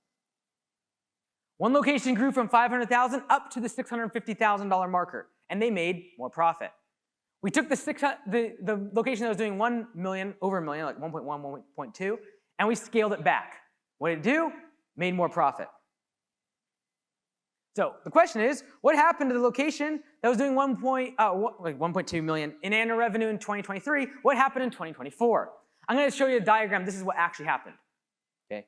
One location grew from $500,000 up to the $650,000 marker, and they made more profit. We took the location that was doing $1 million, over $1 million, like 1.1, 1.2, and we scaled it back. What did it do? Made more profit. So the question is, what happened to the location that was doing 1.2 million in annual revenue in 2023? What happened in 2024? I'm going to show you a diagram. This is what actually happened. Okay?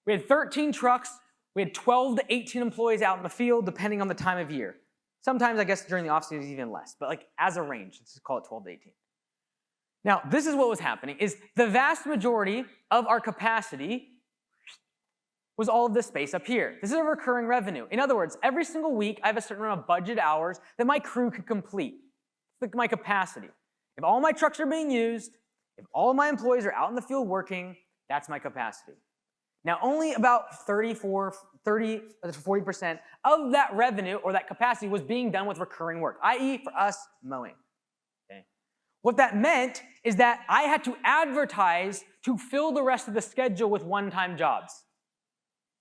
We had 13 trucks. We had 12 to 18 employees out in the field, depending on the time of year. Sometimes, I guess, during the off-season, even less. But like as a range, let's just call it 12 to 18. Now, this is what was happening, is the vast majority of our capacity was all of this space up here. This is a recurring revenue. In other words, every single week, I have a certain amount of budget hours that my crew could complete. It's like my capacity. If all my trucks are being used, if all of my employees are out in the field working, that's my capacity. Now, only about 30 to 40% of that revenue or that capacity was being done with recurring work, i.e. for us, mowing. Okay? What that meant is that I had to advertise to fill the rest of the schedule with one-time jobs.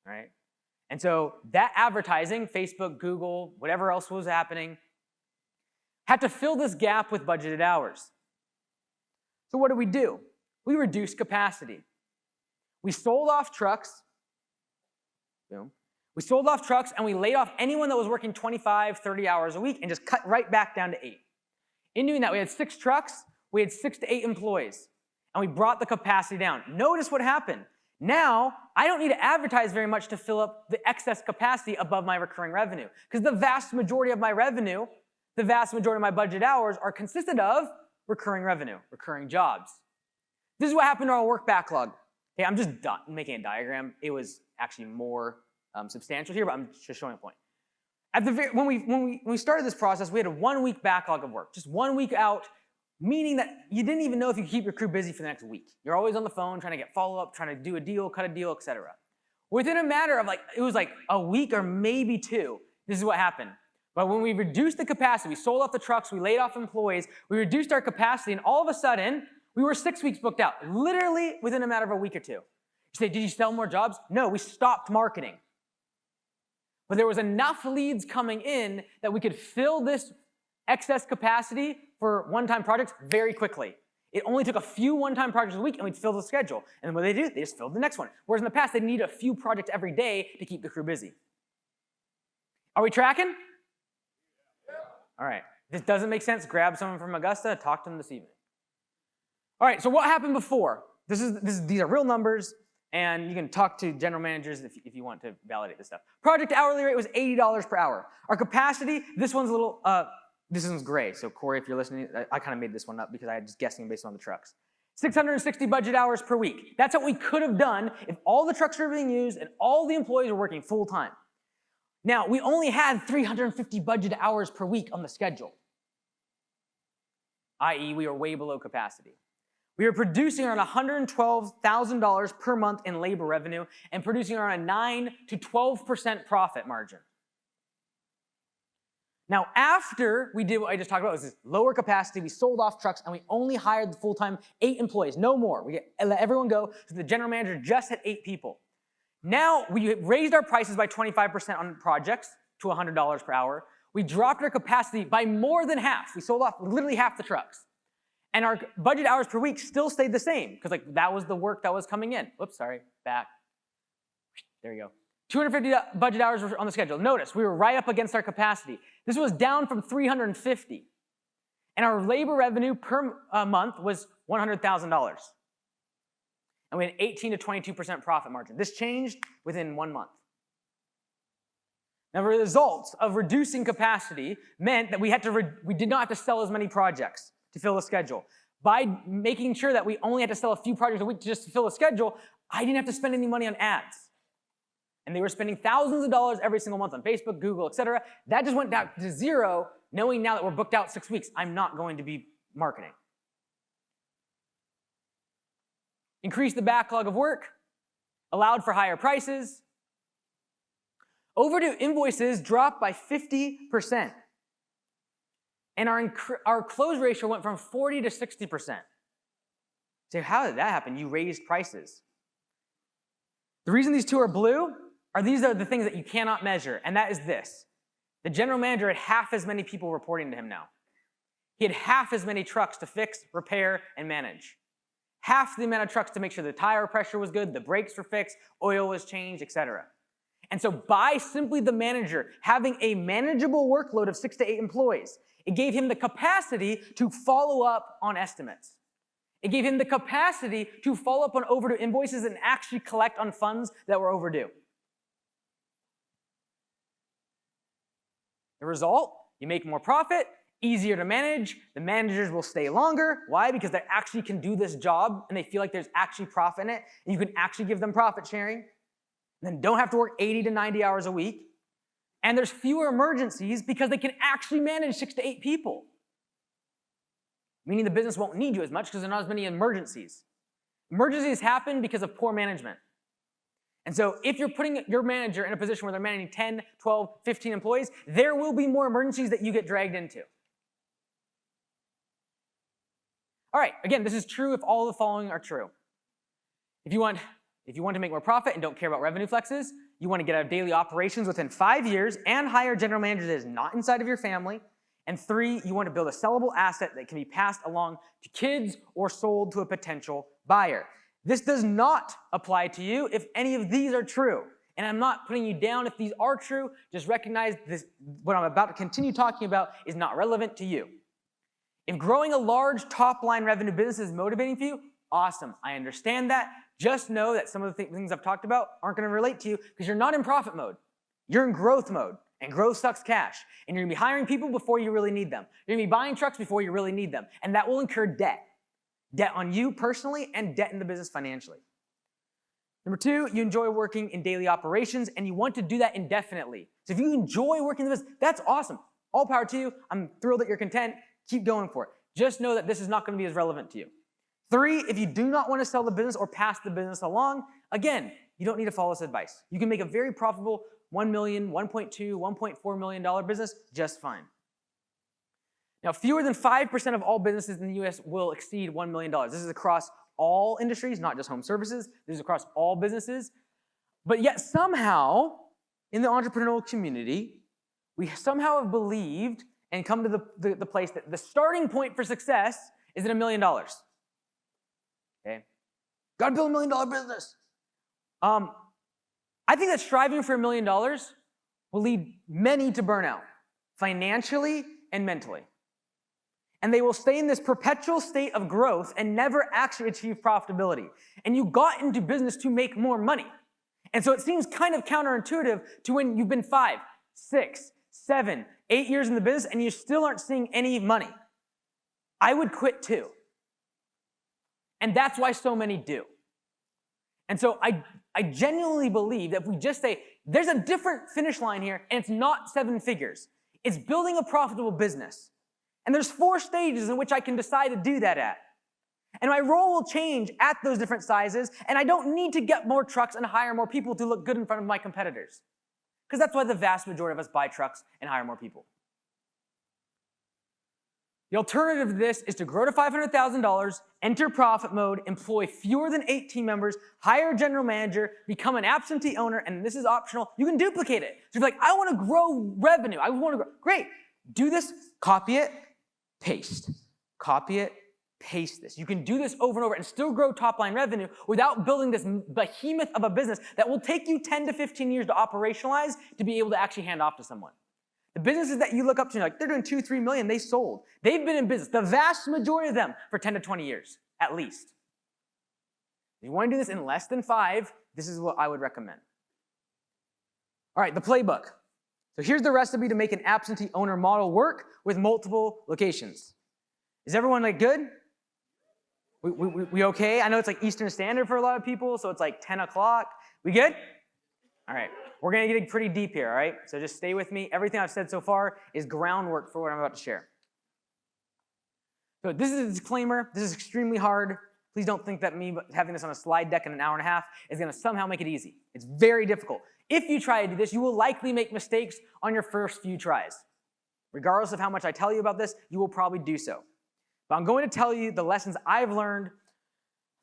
Right? And so that advertising, Facebook, Google, whatever else was happening, had to fill this gap with budgeted hours. So what do? We reduced capacity. We sold off trucks. Boom. We sold off trucks and we laid off anyone that was working 25, 30 hours a week and just cut right back down to 8. In doing that, we had 6 trucks, we had 6 to 8 employees, and we brought the capacity down. Notice what happened. Now, I don't need to advertise very much to fill up the excess capacity above my recurring revenue, because the vast majority of my revenue, the vast majority of my budget hours are consisted of recurring revenue, recurring jobs. This is what happened to our work backlog. Okay, I'm just making a diagram. It was actually more substantial here, but I'm just showing a point. When we started this process, we had a 1-week backlog of work, just 1 week out, meaning that you didn't even know if you could keep your crew busy for the next week. You're always on the phone trying to get follow-up, trying to do a deal, cut a deal, etc. Within a matter of it was like a week or maybe 2, this is what happened. But when we reduced the capacity, we sold off the trucks, we laid off employees, we reduced our capacity, and all of a sudden, we were 6 weeks booked out, literally within a matter of a week or 2. You say, did you sell more jobs? No, we stopped marketing. But there was enough leads coming in that we could fill this excess capacity for one-time projects very quickly. It only took a few one-time projects a week and we'd fill the schedule. And then what they do, they just filled the next one. Whereas in the past, they'd need a few projects every day to keep the crew busy. Are we tracking? All right. If this doesn't make sense, grab someone from Augusta, talk to them this evening. All right, so what happened before? These are real numbers, and you can talk to general managers if you want to validate this stuff. Project hourly rate was $80 per hour. Our capacity, this one's a little, this one's gray. So Corey, if you're listening, I kind of made this one up because I was just guessing based on the trucks. 660 budget hours per week. That's what we could have done if all the trucks were being used and all the employees were working full time. Now, we only had 350 budget hours per week on the schedule, i.e. we were way below capacity. We were producing around $112,000 per month in labor revenue and producing around a 9 to 12% profit margin. Now, after we did what I just talked about, was this lower capacity, we sold off trucks, and we only hired the full-time 8 employees, no more. We let everyone go, so the general manager just had 8 people. Now, we raised our prices by 25% on projects to $100 per hour. We dropped our capacity by more than half. We sold off literally half the trucks. And our budget hours per week still stayed the same, because that was the work that was coming in. Whoops, sorry, back. There you go. 250 budget hours were on the schedule. Notice, we were right up against our capacity. This was down from 350. And our labor revenue per month was $100,000. And we had 18 to 22% profit margin. This changed within 1 month. Now, the results of reducing capacity meant that we did not have to sell as many projects to fill the schedule. By making sure that we only had to sell a few projects a week just to fill the schedule, I didn't have to spend any money on ads. And they were spending thousands of dollars every single month on Facebook, Google, etc. That just went down to 0, knowing now that we're booked out 6 weeks, I'm not going to be marketing. Increased the backlog of work, allowed for higher prices. Overdue invoices dropped by 50%. And our close ratio went from 40 to 60%. So how did that happen? You raised prices. The reason these two are blue are these are the things that you cannot measure, and that is this. The general manager had half as many people reporting to him now. He had half as many trucks to fix, repair, and manage. Half the amount of trucks to make sure the tire pressure was good, the brakes were fixed, oil was changed, etc. And so by simply the manager having a manageable workload of 6 to 8 employees, it gave him the capacity to follow up on estimates. It gave him the capacity to follow up on overdue invoices and actually collect on funds that were overdue. The result, you make more profit, easier to manage, the managers will stay longer. Why? Because they actually can do this job and they feel like there's actually profit in it, and you can actually give them profit sharing, and then don't have to work 80 to 90 hours a week. And there's fewer emergencies because they can actually manage 6 to 8 people. Meaning the business won't need you as much because there are not as many emergencies. Emergencies happen because of poor management. And so if you're putting your manager in a position where they're managing 10, 12, 15 employees, there will be more emergencies that you get dragged into. All right, again, this is true if all the following are true. If you want to make more profit and don't care about revenue flexes, you want to get out of daily operations within 5 years and hire a general manager that is not inside of your family. And 3, you want to build a sellable asset that can be passed along to kids or sold to a potential buyer. This does not apply to you if any of these are true. And I'm not putting you down if these are true. Just recognize this, what I'm about to continue talking about is not relevant to you. If growing a large top-line revenue business is motivating for you, awesome. I understand that. Just know that some of the things I've talked about aren't going to relate to you because you're not in profit mode. You're in growth mode, and growth sucks cash. And you're going to be hiring people before you really need them. You're going to be buying trucks before you really need them. And that will incur debt. Debt on you personally and debt in the business financially. Number 2, you enjoy working in daily operations, and you want to do that indefinitely. So if you enjoy working in the business, that's awesome. All power to you. I'm thrilled that you're content. Keep going for it. Just know that this is not going to be as relevant to you. 3, if you do not want to sell the business or pass the business along, again, you don't need to follow this advice. You can make a very profitable $1 million, $1.2, $1.4 million business just fine. Now, fewer than 5% of all businesses in the US will exceed $1 million. This is across all industries, not just home services. This is across all businesses. But yet somehow, in the entrepreneurial community, we somehow have believed and come to the place that the starting point for success is at $1 million. Okay? Got to build $1 million business. I think that striving for $1 million will lead many to burnout, financially and mentally. And they will stay in this perpetual state of growth and never actually achieve profitability. And you got into business to make more money. And so it seems kind of counterintuitive to when you've been 5, 6, 7, 8 years in the business and you still aren't seeing any money. I would quit too. And that's why so many do. And so I genuinely believe that if we just say, there's a different finish line here, and it's not 7 figures. It's building a profitable business. And there's 4 stages in which I can decide to do that at. And my role will change at those different sizes, and I don't need to get more trucks and hire more people to look good in front of my competitors. Because that's why the vast majority of us buy trucks and hire more people. The alternative to this is to grow to $500,000, enter profit mode, employ fewer than 8 team members, hire a general manager, become an absentee owner, and this is optional. You can duplicate it. So you're like, I want to grow revenue. I want to grow. Great. Do this, copy it, paste. Copy it, paste this. You can do this over and over and still grow top-line revenue without building this behemoth of a business that will take you 10 to 15 years to operationalize to be able to actually hand off to someone. The businesses that you look up to, like, they're doing 2, 3 million, they sold. They've been in business, the vast majority of them, for 10 to 20 years, at least. If you want to do this in less than 5, this is what I would recommend. All right, the playbook. So here's the recipe to make an absentee owner model work with multiple locations. Is everyone like good? We okay? I know it's like Eastern Standard for a lot of people, so it's like 10 o'clock. We good? All right. We're going to get pretty deep here, all right? So just stay with me. Everything I've said so far is groundwork for what I'm about to share. So this is a disclaimer. This is extremely hard. Please don't think that me having this on a slide deck in an hour and a half is going to somehow make it easy. It's very difficult. If you try to do this, you will likely make mistakes on your first few tries. Regardless of how much I tell you about this, you will probably do so. But I'm going to tell you the lessons I've learned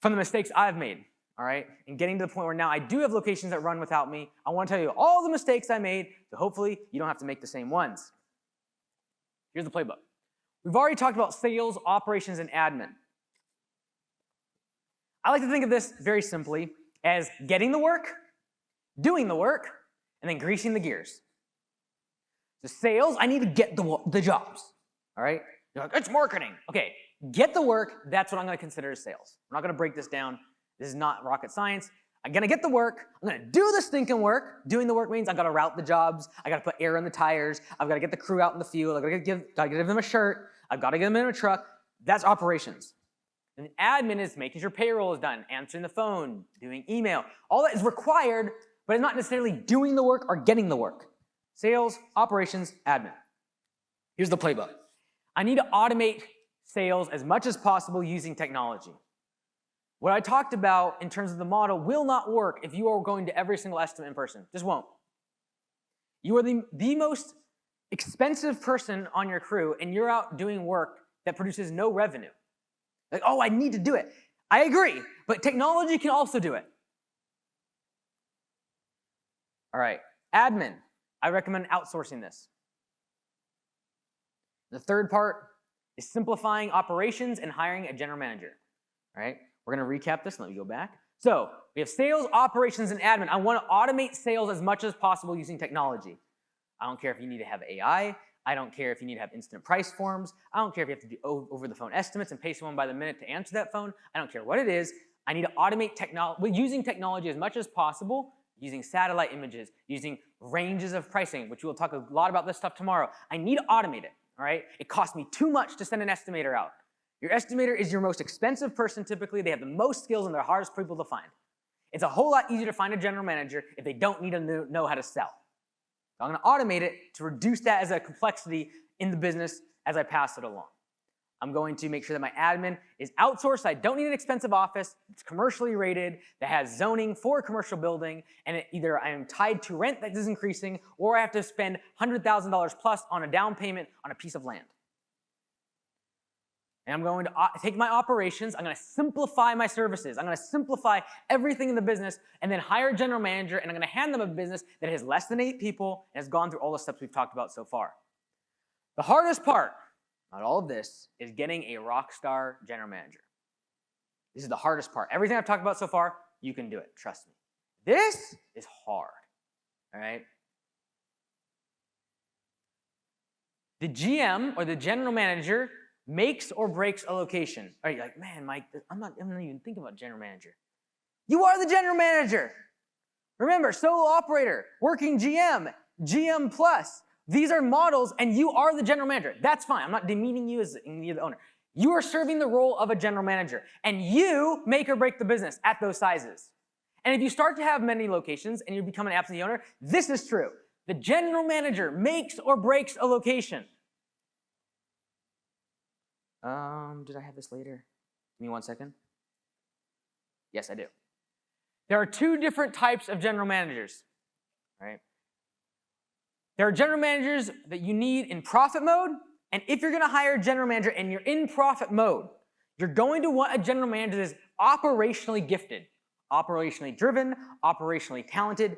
from the mistakes I've made. All right, and getting to the point where now I do have locations that run without me. I want to tell you all the mistakes I made, so hopefully you don't have to make the same ones. Here's the playbook. We've already talked about sales, operations, and admin. I like to think of this very simply as getting the work, doing the work, and then greasing the gears. So sales, I need to get the jobs. All right, you're like, it's marketing. Okay, get the work. That's what I'm going to consider as sales. We're not going to break this down. This is not rocket science. I'm going to get the work. I'm going to do the stinking work. Doing the work means I've got to route the jobs. I've got to put air in the tires. I've got to get the crew out in the field. I've got to give them a shirt. I've got to get them in a truck. That's operations. And admin is making sure payroll is done, answering the phone, doing email. All that is required, but it's not necessarily doing the work or getting the work. Sales, operations, admin. Here's the playbook. I need to automate sales as much as possible using technology. What I talked about in terms of the model will not work if you are going to every single estimate in person. Just won't. You are the most expensive person on your crew, and you're out doing work that produces no revenue. Like, oh, I need to do it. I agree, but technology can also do it. All right, admin. I recommend outsourcing this. The third part is simplifying operations and hiring a general manager. All right, we're going to recap this. Let me go back. So we have sales, operations, and admin. I want to automate sales as much as possible using technology. I don't care if you need to have AI. I don't care if you need to have instant price forms. I don't care if you have to do over-the-phone estimates and pay someone by the minute to answer that phone. I don't care what it is. I need to automate using technology as much as possible, using satellite images, using ranges of pricing, which we'll talk a lot about this stuff tomorrow. I need to automate it, all right? It costs me too much to send an estimator out. Your estimator is your most expensive person typically. They have the most skills and they're the hardest people to find. It's a whole lot easier to find a general manager if they don't need to know how to sell. So I'm going to automate it to reduce that as a complexity in the business as I pass it along. I'm going to make sure that my admin is outsourced. I don't need an expensive office. It's commercially rated, that has zoning for a commercial building, and either I am tied to rent that is increasing, or I have to spend $100,000 plus on a down payment on a piece of land. And I'm going to take my operations, I'm going to simplify my services, I'm going to simplify everything in the business, and then hire a general manager, and I'm going to hand them a business that has less than 8 people and has gone through all the steps we've talked about so far. The hardest part, not all of this, is getting a rock star general manager. This is the hardest part. Everything I've talked about so far, you can do it, trust me. This is hard, all right? The GM, or the general manager, makes or breaks a location. All right, you're like, man, Mike, I'm not even thinking about general manager. You are the general manager. Remember, solo operator, working GM, GM plus. These are models, and you are the general manager. That's fine. I'm not demeaning you as the owner. You are serving the role of a general manager, and you make or break the business at those sizes. And if you start to have many locations and you become an absentee owner, this is true. The general manager makes or breaks a location. Did I have this later? Give me 1 second. Yes, I do. There are 2 different types of general managers, right? There are general managers that you need in profit mode, and if you're going to hire a general manager and you're in profit mode, you're going to want a general manager that is operationally gifted, operationally driven, operationally talented.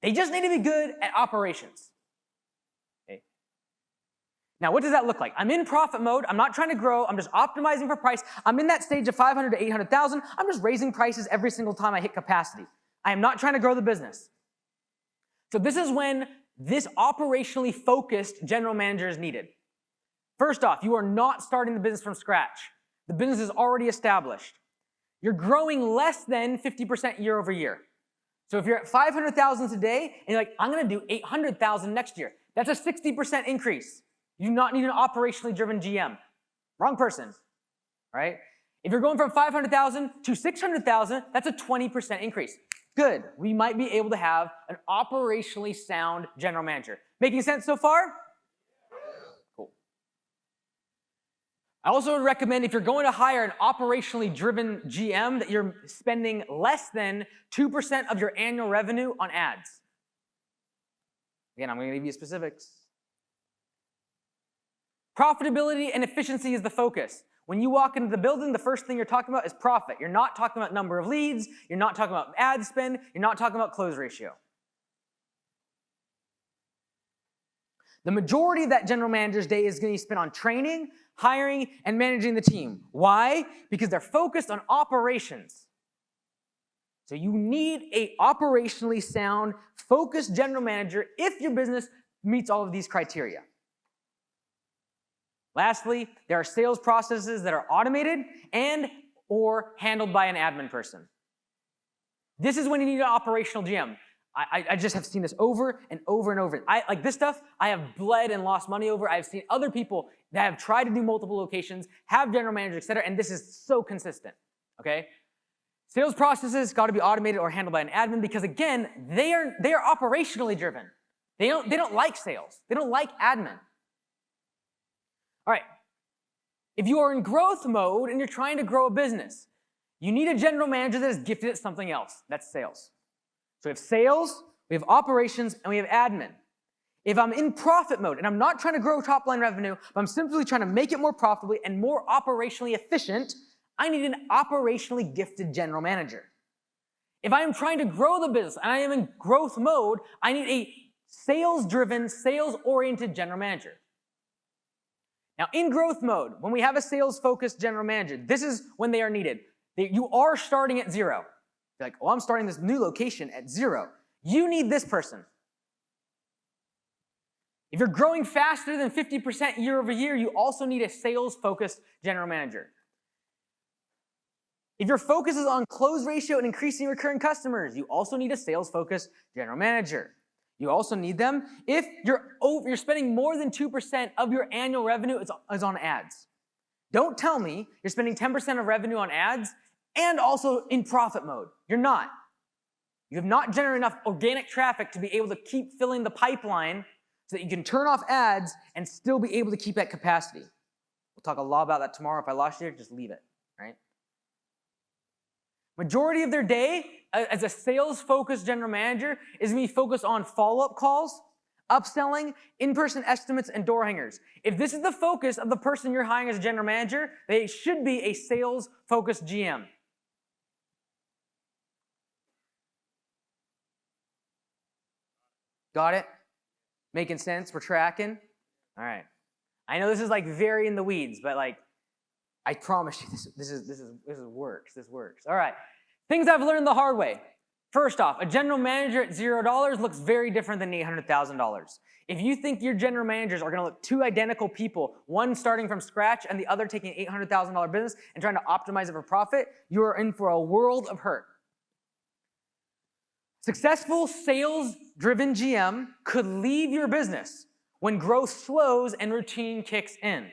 They just need to be good at operations. Now, what does that look like? I'm in profit mode. I'm not trying to grow. I'm just optimizing for price. I'm in that stage of 500 to 800,000. I'm just raising prices every single time I hit capacity. I am not trying to grow the business. So this is when this operationally focused general manager is needed. First off, you are not starting the business from scratch. The business is already established. You're growing less than 50% year over year. So if you're at 500,000 today and you're like, I'm going to do 800,000 next year, that's a 60% increase. You do not need an operationally driven GM. Wrong person, right? If you're going from 500,000 to 600,000, that's a 20% increase. Good. We might be able to have an operationally sound general manager. Making sense so far? Cool. I also would recommend if you're going to hire an operationally driven GM that you're spending less than 2% of your annual revenue on ads. Again, I'm going to give you specifics. Profitability and efficiency is the focus. When you walk into the building, the first thing you're talking about is profit. You're not talking about number of leads. You're not talking about ad spend. You're not talking about close ratio. The majority of that general manager's day is going to be spent on training, hiring, and managing the team. Why? Because they're focused on operations. So you need an operationally sound, focused general manager if your business meets all of these criteria. Lastly, there are sales processes that are automated and or handled by an admin person. This is when you need an operational GM. I just have seen this over and over and over. Like this stuff, I have bled and lost money over. I've seen other people that have tried to do multiple locations, have general managers, et cetera, and this is so consistent, okay? Sales processes got to be automated or handled by an admin because, again, they are operationally driven. They don't like sales. They don't like admin. All right, if you are in growth mode and you're trying to grow a business, you need a general manager that is gifted at something else. That's sales. So we have sales, we have operations, and we have admin. If I'm in profit mode and I'm not trying to grow top-line revenue, but I'm simply trying to make it more profitably and more operationally efficient, I need an operationally gifted general manager. If I am trying to grow the business and I am in growth mode, I need a sales-driven, sales-oriented general manager. Now, in growth mode, when we have a sales-focused general manager, this is when they are needed. You are starting at 0. You're like, oh, I'm starting this new location at 0. You need this person. If you're growing faster than 50% year over year, you also need a sales-focused general manager. If your focus is on close ratio and increasing recurring customers, you also need a sales-focused general manager. You also need them if you're spending more than 2% of your annual revenue is on ads. Don't tell me you're spending 10% of revenue on ads and also in profit mode. You're not. You have not generated enough organic traffic to be able to keep filling the pipeline so that you can turn off ads and still be able to keep that capacity. We'll talk a lot about that tomorrow. If I lost you, just leave it, right? Majority of their day as a sales-focused general manager is going to be focused on follow-up calls, upselling, in-person estimates, and door hangers. If this is the focus of the person you're hiring as a general manager, they should be a sales-focused GM. Got it? Making sense? We're tracking? All right. I know this is like very in the weeds, but like I promise you this works. This works. All right. Things I've learned the hard way. First off, a general manager at $0 looks very different than $800,000. If you think your general managers are going to look two identical people, one starting from scratch and the other taking an $800,000 business and trying to optimize it for profit, you are in for a world of hurt. Successful sales-driven GM could leave your business when growth slows and routine kicks in.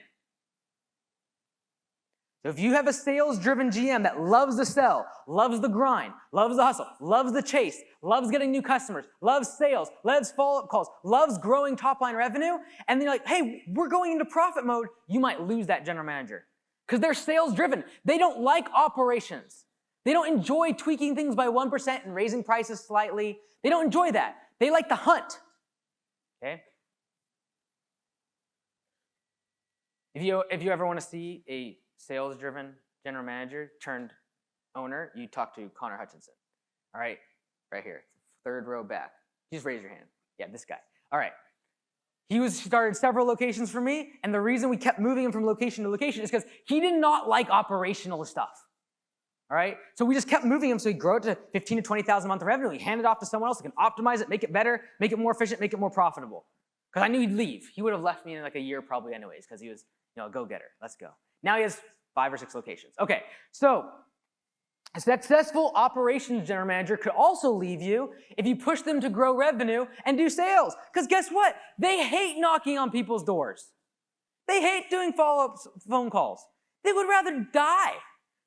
So if you have a sales-driven GM that loves to sell, loves the grind, loves the hustle, loves the chase, loves getting new customers, loves sales, loves follow-up calls, loves growing top-line revenue, and they're like, hey, we're going into profit mode, you might lose that general manager. Because they're sales-driven. They don't like operations. They don't enjoy tweaking things by 1% and raising prices slightly. They don't enjoy that. They like to hunt. Okay? If you ever want to see a sales-driven general manager turned owner, you talk to Connor Hutchinson. All right? Right here. Third row back. Just raise your hand. Yeah, this guy. All right. He started several locations for me, and the reason we kept moving him from location to location is because he did not like operational stuff. All right? So we just kept moving him so he'd grow it to 15 to 20,000 a month of revenue. He handed it off to someone else who can optimize it, make it better, make it more efficient, make it more profitable. Because I knew he'd leave. He would have left me in like a year probably anyways because he was, a go-getter. Let's go. Now he has 5 or 6 locations. Okay, so a successful operations general manager could also leave you if you push them to grow revenue and do sales. Because guess what? They hate knocking on people's doors. They hate doing follow-up phone calls. They would rather die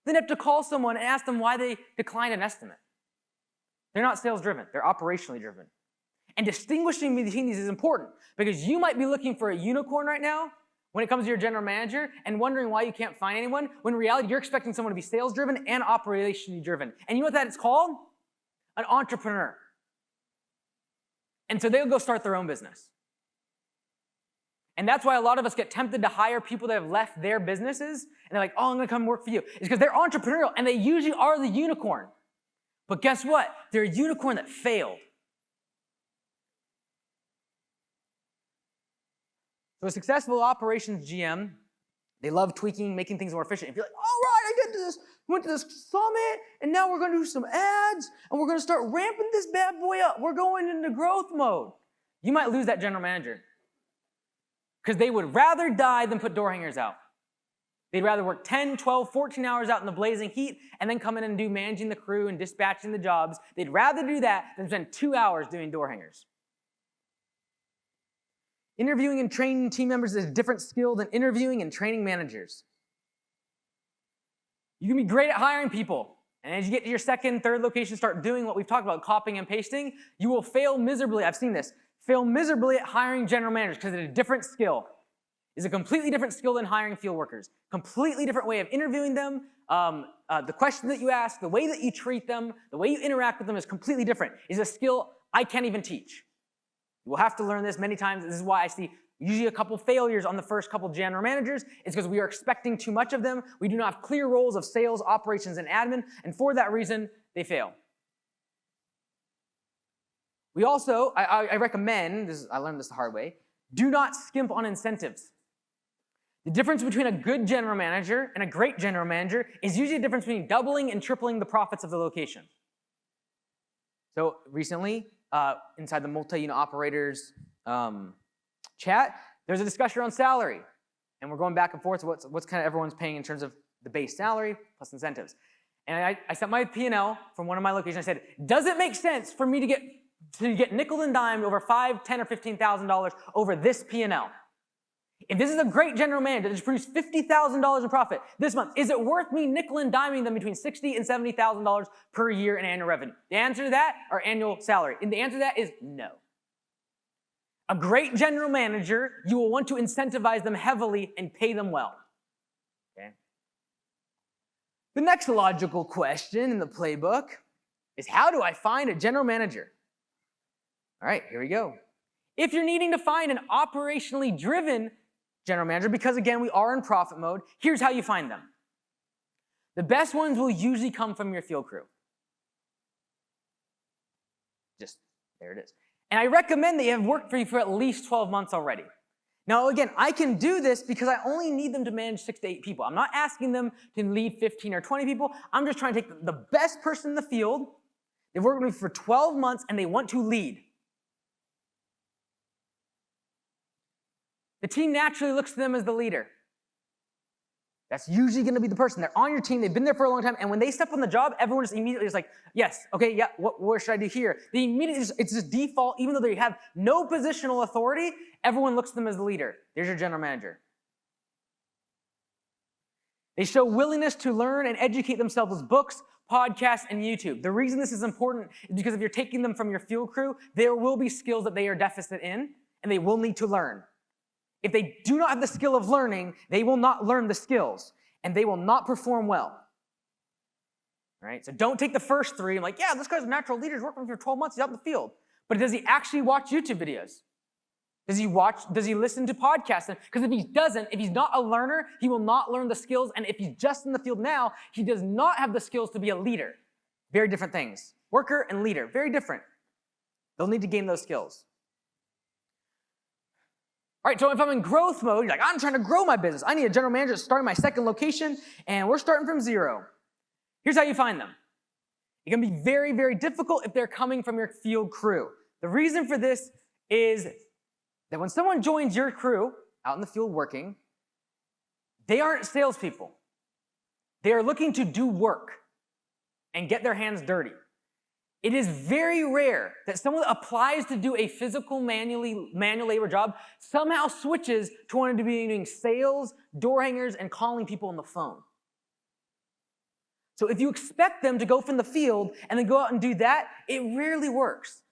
than have to call someone and ask them why they declined an estimate. They're not sales-driven. They're operationally driven. And distinguishing between these is important because you might be looking for a unicorn right now when it comes to your general manager and wondering why you can't find anyone, when in reality you're expecting someone to be sales-driven and operationally driven. And you know what that is called? An entrepreneur. And so they'll go start their own business. And that's why a lot of us get tempted to hire people that have left their businesses, and they're like, oh, I'm going to come work for you. It's because they're entrepreneurial, and they usually are the unicorn. But guess what? They're a unicorn that failed. So a successful operations GM, they love tweaking, making things more efficient. If you're like, all right, I did this, went to this summit, and now we're going to do some ads, and we're going to start ramping this bad boy up. We're going into growth mode. You might lose that general manager because they would rather die than put door hangers out. They'd rather work 10, 12, 14 hours out in the blazing heat and then come in and do managing the crew and dispatching the jobs. They'd rather do that than spend 2 hours doing door hangers. Interviewing and training team members is a different skill than interviewing and training managers. You can be great at hiring people, and as you get to your second, third location, start doing what we've talked about, copying and pasting, you will fail miserably. I've seen this. Fail miserably at hiring general managers because it's a different skill. It's a completely different skill than hiring field workers. Completely different way of interviewing them. The questions that you ask, the way that you treat them, the way you interact with them is completely different. It's a skill I can't even teach. We'll have to learn this many times. This is why I see usually a couple failures on the first couple general managers. It's because we are expecting too much of them. We do not have clear roles of sales, operations, and admin, and for that reason, they fail. We also, I recommend, I learned this the hard way, do not skimp on incentives. The difference between a good general manager and a great general manager is usually the difference between doubling and tripling the profits of the location. So recently, inside the multi-unit operators chat, there's a discussion around salary. And we're going back and forth to what's kind of everyone's paying in terms of the base salary plus incentives. And I set my P&L from one of my locations. I said, does it make sense for me to get nickel and dimed over $5,000, $10,000, or $15,000 over this P&L? If this is a great general manager that just produced $50,000 in profit this month, is it worth me nickel and diming them between $60,000 and $70,000 per year in annual revenue? The answer to that, or annual salary, and the answer to that is no. A great general manager, you will want to incentivize them heavily and pay them well. Okay? The next logical question in the playbook is, how do I find a general manager? All right, here we go. If you're needing to find an operationally driven general manager, because again, we are in profit mode, here's how you find them. The best ones will usually come from your field crew. Just, there it is. And I recommend that you have worked for you for at least 12 months already. Now again, I can do this because I only need them to manage 6 to 8 people. I'm not asking them to lead 15 or 20 people. I'm just trying to take the best person in the field. They've worked with me for 12 months and they want to lead. The team naturally looks to them as the leader. That's usually going to be the person. They're on your team, they've been there for a long time, and when they step on the job, everyone just immediately is like, yes, okay, yeah, what should I do here? They immediately it's just default, even though they have no positional authority, everyone looks to them as the leader. There's your general manager. They show willingness to learn and educate themselves with books, podcasts, and YouTube. The reason this is important is because if you're taking them from your field crew, there will be skills that they are deficit in, and they will need to learn. If they do not have the skill of learning, they will not learn the skills, and they will not perform well. All right? So don't take the first 3 and like, yeah, this guy's a natural leader, he's working for 12 months, he's out in the field. But does he actually watch YouTube videos? Does he listen to podcasts? Because if he doesn't, if he's not a learner, he will not learn the skills, and if he's just in the field now, he does not have the skills to be a leader. Very different things. Worker and leader, very different. They'll need to gain those skills. All right, so if I'm in growth mode, you're like, I'm trying to grow my business. I need a general manager starting my second location, and we're starting from 0. Here's how you find them. It can be very, very difficult if they're coming from your field crew. The reason for this is that when someone joins your crew out in the field working, they aren't salespeople. They are looking to do work and get their hands dirty. It is very rare that someone that applies to do a physical manual labor job somehow switches to wanting to be doing sales, door hangers, and calling people on the phone. So if you expect them to go from the field and then go out and do that, it rarely works.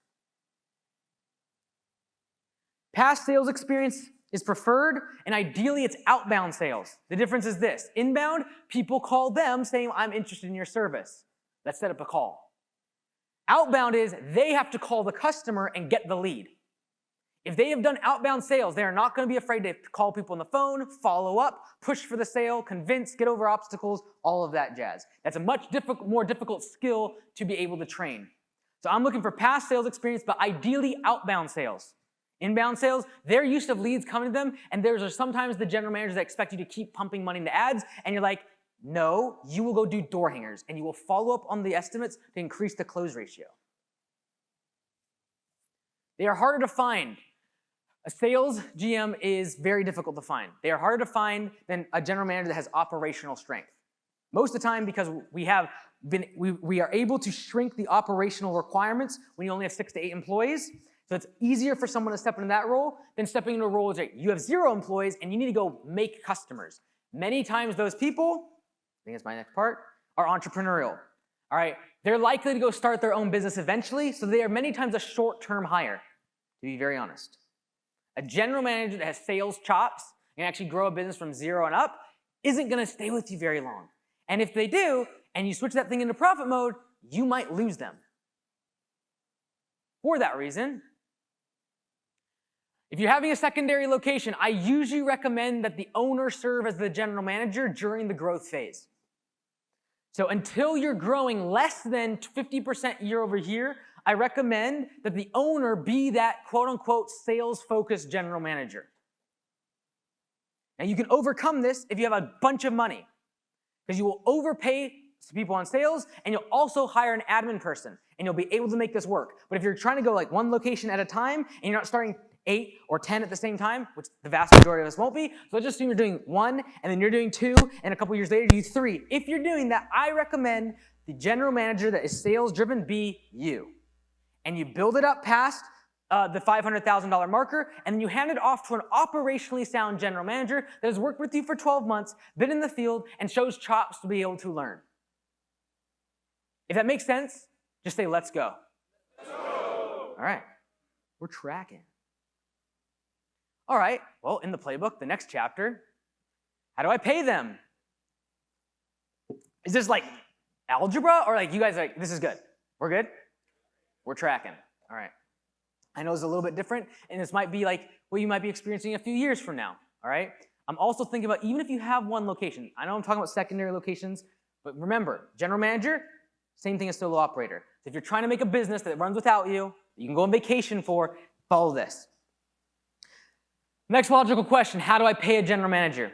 Past sales experience is preferred, and ideally it's outbound sales. The difference is this. Inbound, people call them saying, I'm interested in your service. Let's set up a call. Outbound is they have to call the customer and get the lead. If they have done outbound sales, they are not going to be afraid to call people on the phone, follow up, push for the sale, convince, get over obstacles, all of that jazz. That's a much more difficult skill to be able to train. So I'm looking for past sales experience, but ideally outbound sales. Inbound sales, they're used to leads coming to them, and there's sometimes the general managers that expect you to keep pumping money into ads, and you're like, no, you will go do door hangers, and you will follow up on the estimates to increase the close ratio. They are harder to find. A sales GM is very difficult to find. They are harder to find than a general manager that has operational strength. Most of the time, because we are able to shrink the operational requirements when you only have 6 to 8 employees. So it's easier for someone to step into that role than stepping into a role where you have 0 employees and you need to go make customers. Many times those people, I think that's my next part, are entrepreneurial. All right, they're likely to go start their own business eventually, so they are many times a short-term hire, to be very honest. A general manager that has sales chops and actually grow a business from 0 and up isn't going to stay with you very long. And if they do, and you switch that thing into profit mode, you might lose them. For that reason, if you're having a secondary location, I usually recommend that the owner serve as the general manager during the growth phase. So until you're growing less than 50% year over year, I recommend that the owner be that quote-unquote sales-focused general manager. Now, you can overcome this if you have a bunch of money, because you will overpay people on sales, and you'll also hire an admin person, and you'll be able to make this work. But if you're trying to go like one location at a time, and you're not starting 8 or 10 at the same time, which the vast majority of us won't be, so let's just assume you're doing 1, and then you're doing 2, and a couple years later you do 3. If you're doing that, I recommend the general manager that is sales-driven be you. And you build it up past the $500,000 marker, and then you hand it off to an operationally sound general manager that has worked with you for 12 months, been in the field, and shows chops to be able to learn. If that makes sense, just say, let's go. Let's go. All right, we're tracking. All right, well, in the playbook, the next chapter, how do I pay them? Is this like algebra, or like you guys are like, this is good? We're good? We're tracking. All right. I know it's a little bit different, and this might be like what you might be experiencing a few years from now, all right? I'm also thinking about even if you have one location. I know I'm talking about secondary locations, but remember, general manager, same thing as solo operator. So if you're trying to make a business that runs without you, you can go on vacation for, follow this. Next logical question, how do I pay a general manager?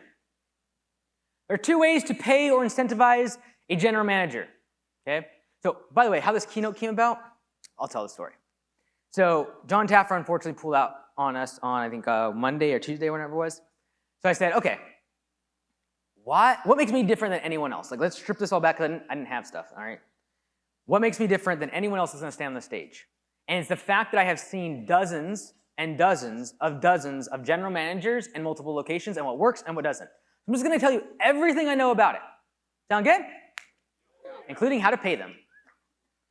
There are 2 ways to pay or incentivize a general manager, okay? So, by the way, how this keynote came about, I'll tell the story. So John Taffer unfortunately pulled out on us on, I think, Monday or Tuesday, whenever it was. So I said, okay, what makes me different than anyone else? Like, let's strip this all back, because I didn't have stuff, all right? What makes me different than anyone else that's going to stand on the stage? And it's the fact that I have seen dozens and dozens of general managers in multiple locations, and what works and what doesn't. I'm just going to tell you everything I know about it. Sound good? Including how to pay them.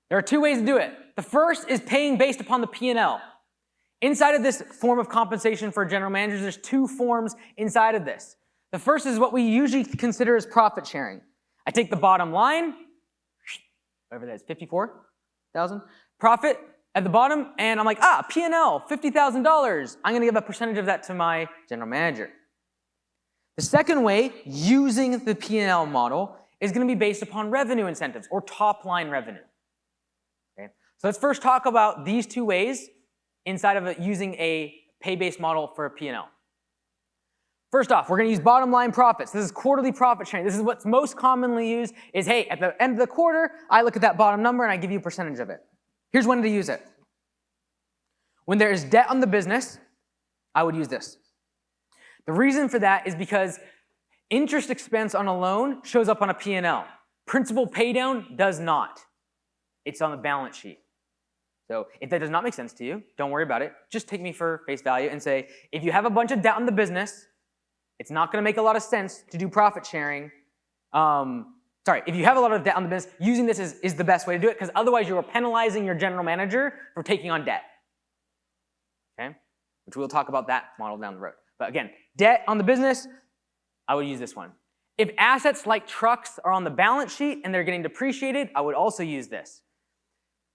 There are 2 ways to do it. The first is paying based upon the P&L. Inside of this form of compensation for general managers, there's 2 forms inside of this. The first is what we usually consider as profit sharing. I take the bottom line, whatever that is, 54,000, profit at the bottom, and I'm like, P&L, $50,000. I'm going to give a percentage of that to my general manager. The second way, using the P&L model, is going to be based upon revenue incentives or top-line revenue. Okay? So let's first talk about these 2 ways inside of using a pay-based model for a P&L. First off, we're going to use bottom line profits. This is quarterly profit sharing. This is what's most commonly used is, hey, at the end of the quarter, I look at that bottom number and I give you a percentage of it. Here's when to use it. When there is debt on the business, I would use this. The reason for that is because interest expense on a loan shows up on a P&L. Principal paydown does not. It's on the balance sheet. So if that does not make sense to you, don't worry about it. Just take me for face value and say, if you have a bunch of debt on the business, it's not going to make a lot of sense to do profit sharing. If you have a lot of debt on the business, using this is the best way to do it, because otherwise you are penalizing your general manager for taking on debt. Okay? Which we'll talk about that model down the road. But again, debt on the business, I would use this one. If assets like trucks are on the balance sheet and they're getting depreciated, I would also use this.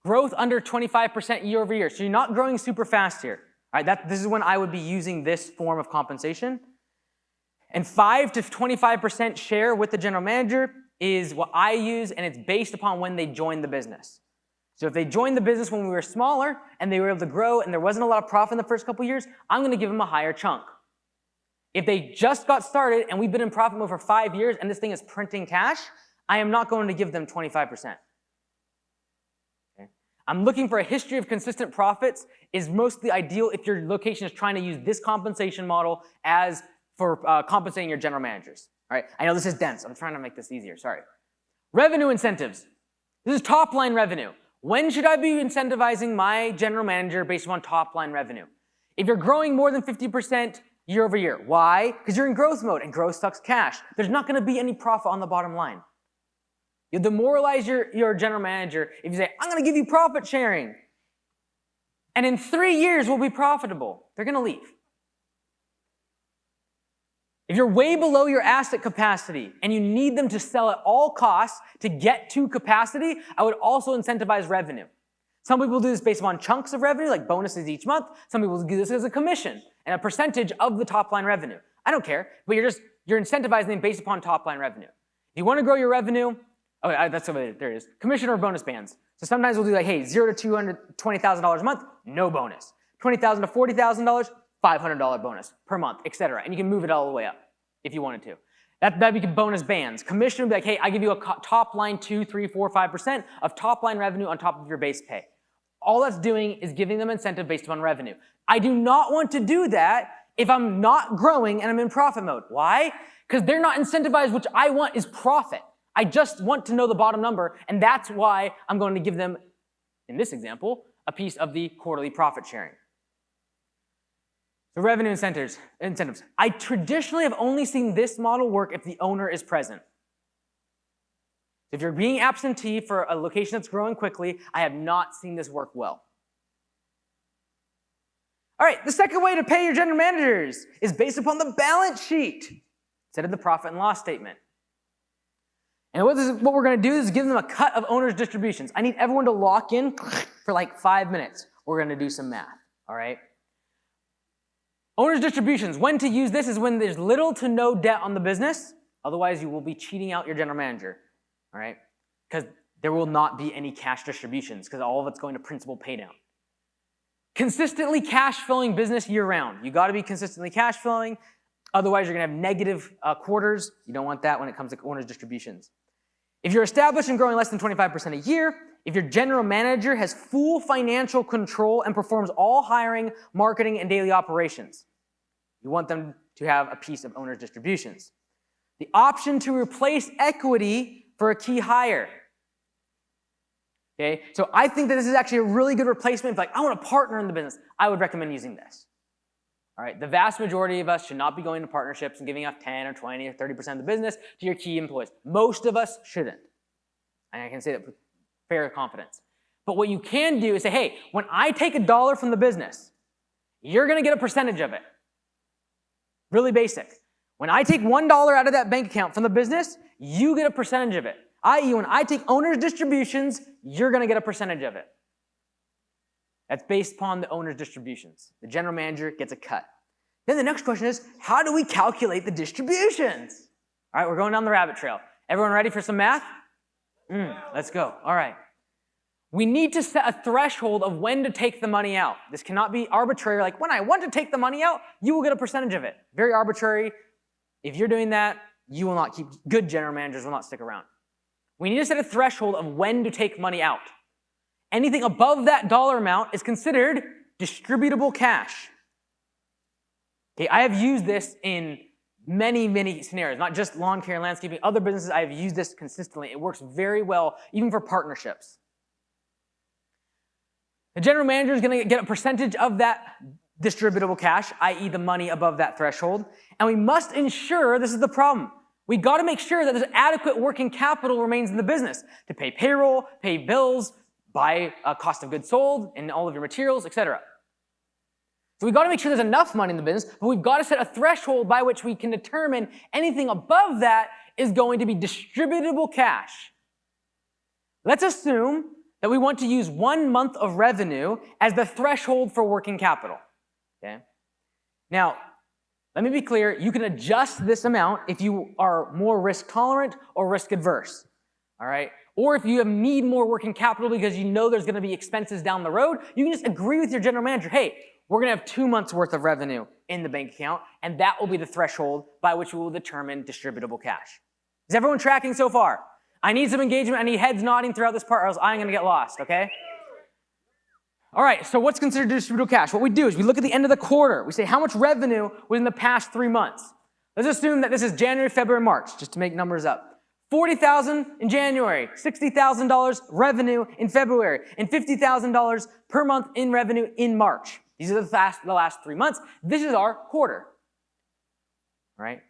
Growth under 25% year over year. So you're not growing super fast here. All right, this is when I would be using this form of compensation. And 5 to 25% share with the general manager is what I use, and it's based upon when they joined the business. So if they joined the business when we were smaller and they were able to grow and there wasn't a lot of profit in the first couple years, I'm going to give them a higher chunk. If they just got started and we've been in profit mode for 5 years and this thing is printing cash, I am not going to give them 25%. Okay? I'm looking for a history of consistent profits is mostly ideal if your location is trying to use this compensation model as for compensating your general managers. All right? I know this is dense. I'm trying to make this easier. Sorry. Revenue incentives. This is top-line revenue. When should I be incentivizing my general manager based on top-line revenue? If you're growing more than 50% year over year. Why? Because you're in growth mode, and growth sucks cash. There's not going to be any profit on the bottom line. You demoralize your general manager if you say, I'm going to give you profit sharing. And in 3 years, we'll be profitable. They're going to leave. If you're way below your asset capacity and you need them to sell at all costs to get to capacity, I would also incentivize revenue. Some people do this based on chunks of revenue, like bonuses each month. Some people do this as a commission and a percentage of the top line revenue. I don't care, but you're incentivizing them based upon top line revenue. If you want to grow your revenue, Oh, that's over there. There it is. Commission or bonus bands. So sometimes we'll do like, hey, $0 to $220,000 a month, no bonus. $20,000 to $40,000, $500 bonus per month, etc. And you can move it all the way up if you wanted to. That'd be bonus bands. Commission would be like, hey, I give you a top line 2, 3, 4, 5% of top line revenue on top of your base pay. All that's doing is giving them incentive based upon revenue. I do not want to do that if I'm not growing and I'm in profit mode. Why? Because they're not incentivized, which I want is profit. I just want to know the bottom number, and that's why I'm going to give them, in this example, a piece of the quarterly profit sharing. So revenue incentives. I traditionally have only seen this model work if the owner is present. If you're being absentee for a location that's growing quickly, I have not seen this work well. All right, the second way to pay your general managers is based upon the balance sheet instead of the profit and loss statement. And what we're going to do is give them a cut of owner's distributions. I need everyone to lock in for like 5 minutes. We're going to do some math, all right? Owner's distributions, when to use this is when there's little to no debt on the business. Otherwise, you will be cheating out your general manager, all right? Because there will not be any cash distributions because all of it's going to principal pay down. Consistently cash flowing business year round. You got to be consistently cash flowing. Otherwise, you're going to have negative quarters. You don't want that when it comes to owner's distributions. If you're established and growing less than 25% a year, if your general manager has full financial control and performs all hiring, marketing, and daily operations, you want them to have a piece of owner's distributions. The option to replace equity for a key hire. Okay, so I think that this is actually a really good replacement. If like, I want a partner in the business, I would recommend using this. All right, the vast majority of us should not be going to partnerships and giving up 10 or 20 or 30% of the business to your key employees. Most of us shouldn't. And I can say that with fair confidence. But what you can do is say, hey, when I take $1 from the business, you're going to get a percentage of it. Really basic. When I take $1 out of that bank account from the business, you get a percentage of it. I.e., when I take owner's distributions, you're going to get a percentage of it. That's based upon the owner's distributions. The general manager gets a cut. Then the next question is, how do we calculate the distributions? All right, we're going down the rabbit trail. Everyone ready for some math? Let's go. All right. We need to set a threshold of when to take the money out. This cannot be arbitrary, like when I want to take the money out, you will get a percentage of it. Very arbitrary. If you're doing that, you will not keep, good general managers will not stick around. We need to set a threshold of when to take money out. Anything above that dollar amount is considered distributable cash. Okay, I have used this in many, many scenarios, not just lawn care and landscaping. Other businesses, I have used this consistently. It works very well, even for partnerships. The general manager is going to get a percentage of that distributable cash, i.e. the money above that threshold. And we must ensure, this is the problem, we got to make sure that there's adequate working capital remains in the business to pay payroll, pay bills, buy cost of goods sold and all of your materials, etc. So we've got to make sure there's enough money in the business, but we've got to set a threshold by which we can determine anything above that is going to be distributable cash. Let's assume that we want to use 1 month of revenue as the threshold for working capital. Okay? Now, let me be clear, you can adjust this amount if you are more risk tolerant or risk adverse. All right? Or if you need more working capital because you know there's going to be expenses down the road, you can just agree with your general manager, hey, we're going to have 2 months worth of revenue in the bank account, and that will be the threshold by which we will determine distributable cash. Is everyone tracking so far? I need some engagement. I need heads nodding throughout this part or else I'm going to get lost, okay? All right, so what's considered distributable cash? What we do is we look at the end of the quarter. We say how much revenue was in the past 3 months. Let's assume that this is January, February, March, just to make numbers up. $40,000 in January, $60,000 revenue in February, and $50,000 per month in revenue in March. These are the last 3 months. This is our quarter, all right?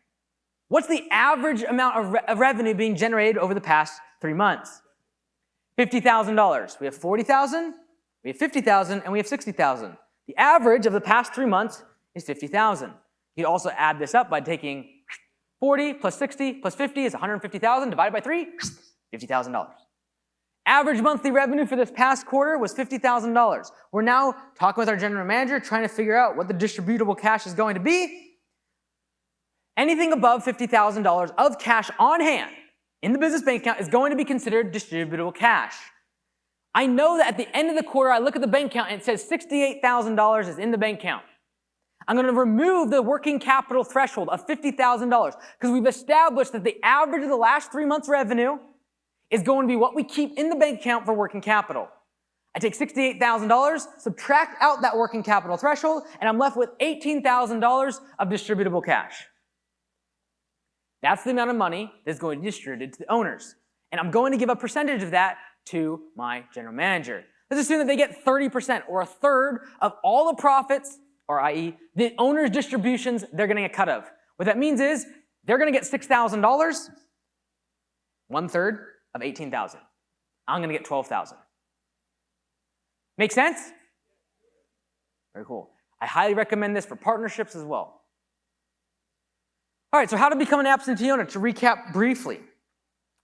What's the average amount of revenue being generated over the past 3 months? $50,000. We have $40,000, we have $50,000, and we have $60,000. The average of the past 3 months is $50,000. You also add this up by taking 40 plus 60 plus 50 is 150,000 divided by 3, $50,000. Average monthly revenue for this past quarter was $50,000. We're now talking with our general manager, trying to figure out what the distributable cash is going to be. Anything above $50,000 of cash on hand in the business bank account is going to be considered distributable cash. I know that at the end of the quarter, I look at the bank account and it says $68,000 is in the bank account. I'm going to remove the working capital threshold of $50,000 because we've established that the average of the last 3 months' revenue is going to be what we keep in the bank account for working capital. I take $68,000, subtract out that working capital threshold, and I'm left with $18,000 of distributable cash. That's the amount of money that's going to be distributed to the owners. And I'm going to give a percentage of that to my general manager. Let's assume that they get 30% or a third of all the profits, or i.e. the owner's distributions they're getting a cut of. What that means is they're going to get $6,000, 1/3 of $18,000. I'm going to get $12,000. Make sense? Very cool. I highly recommend this for partnerships as well. All right, so how to become an absentee owner? To recap briefly,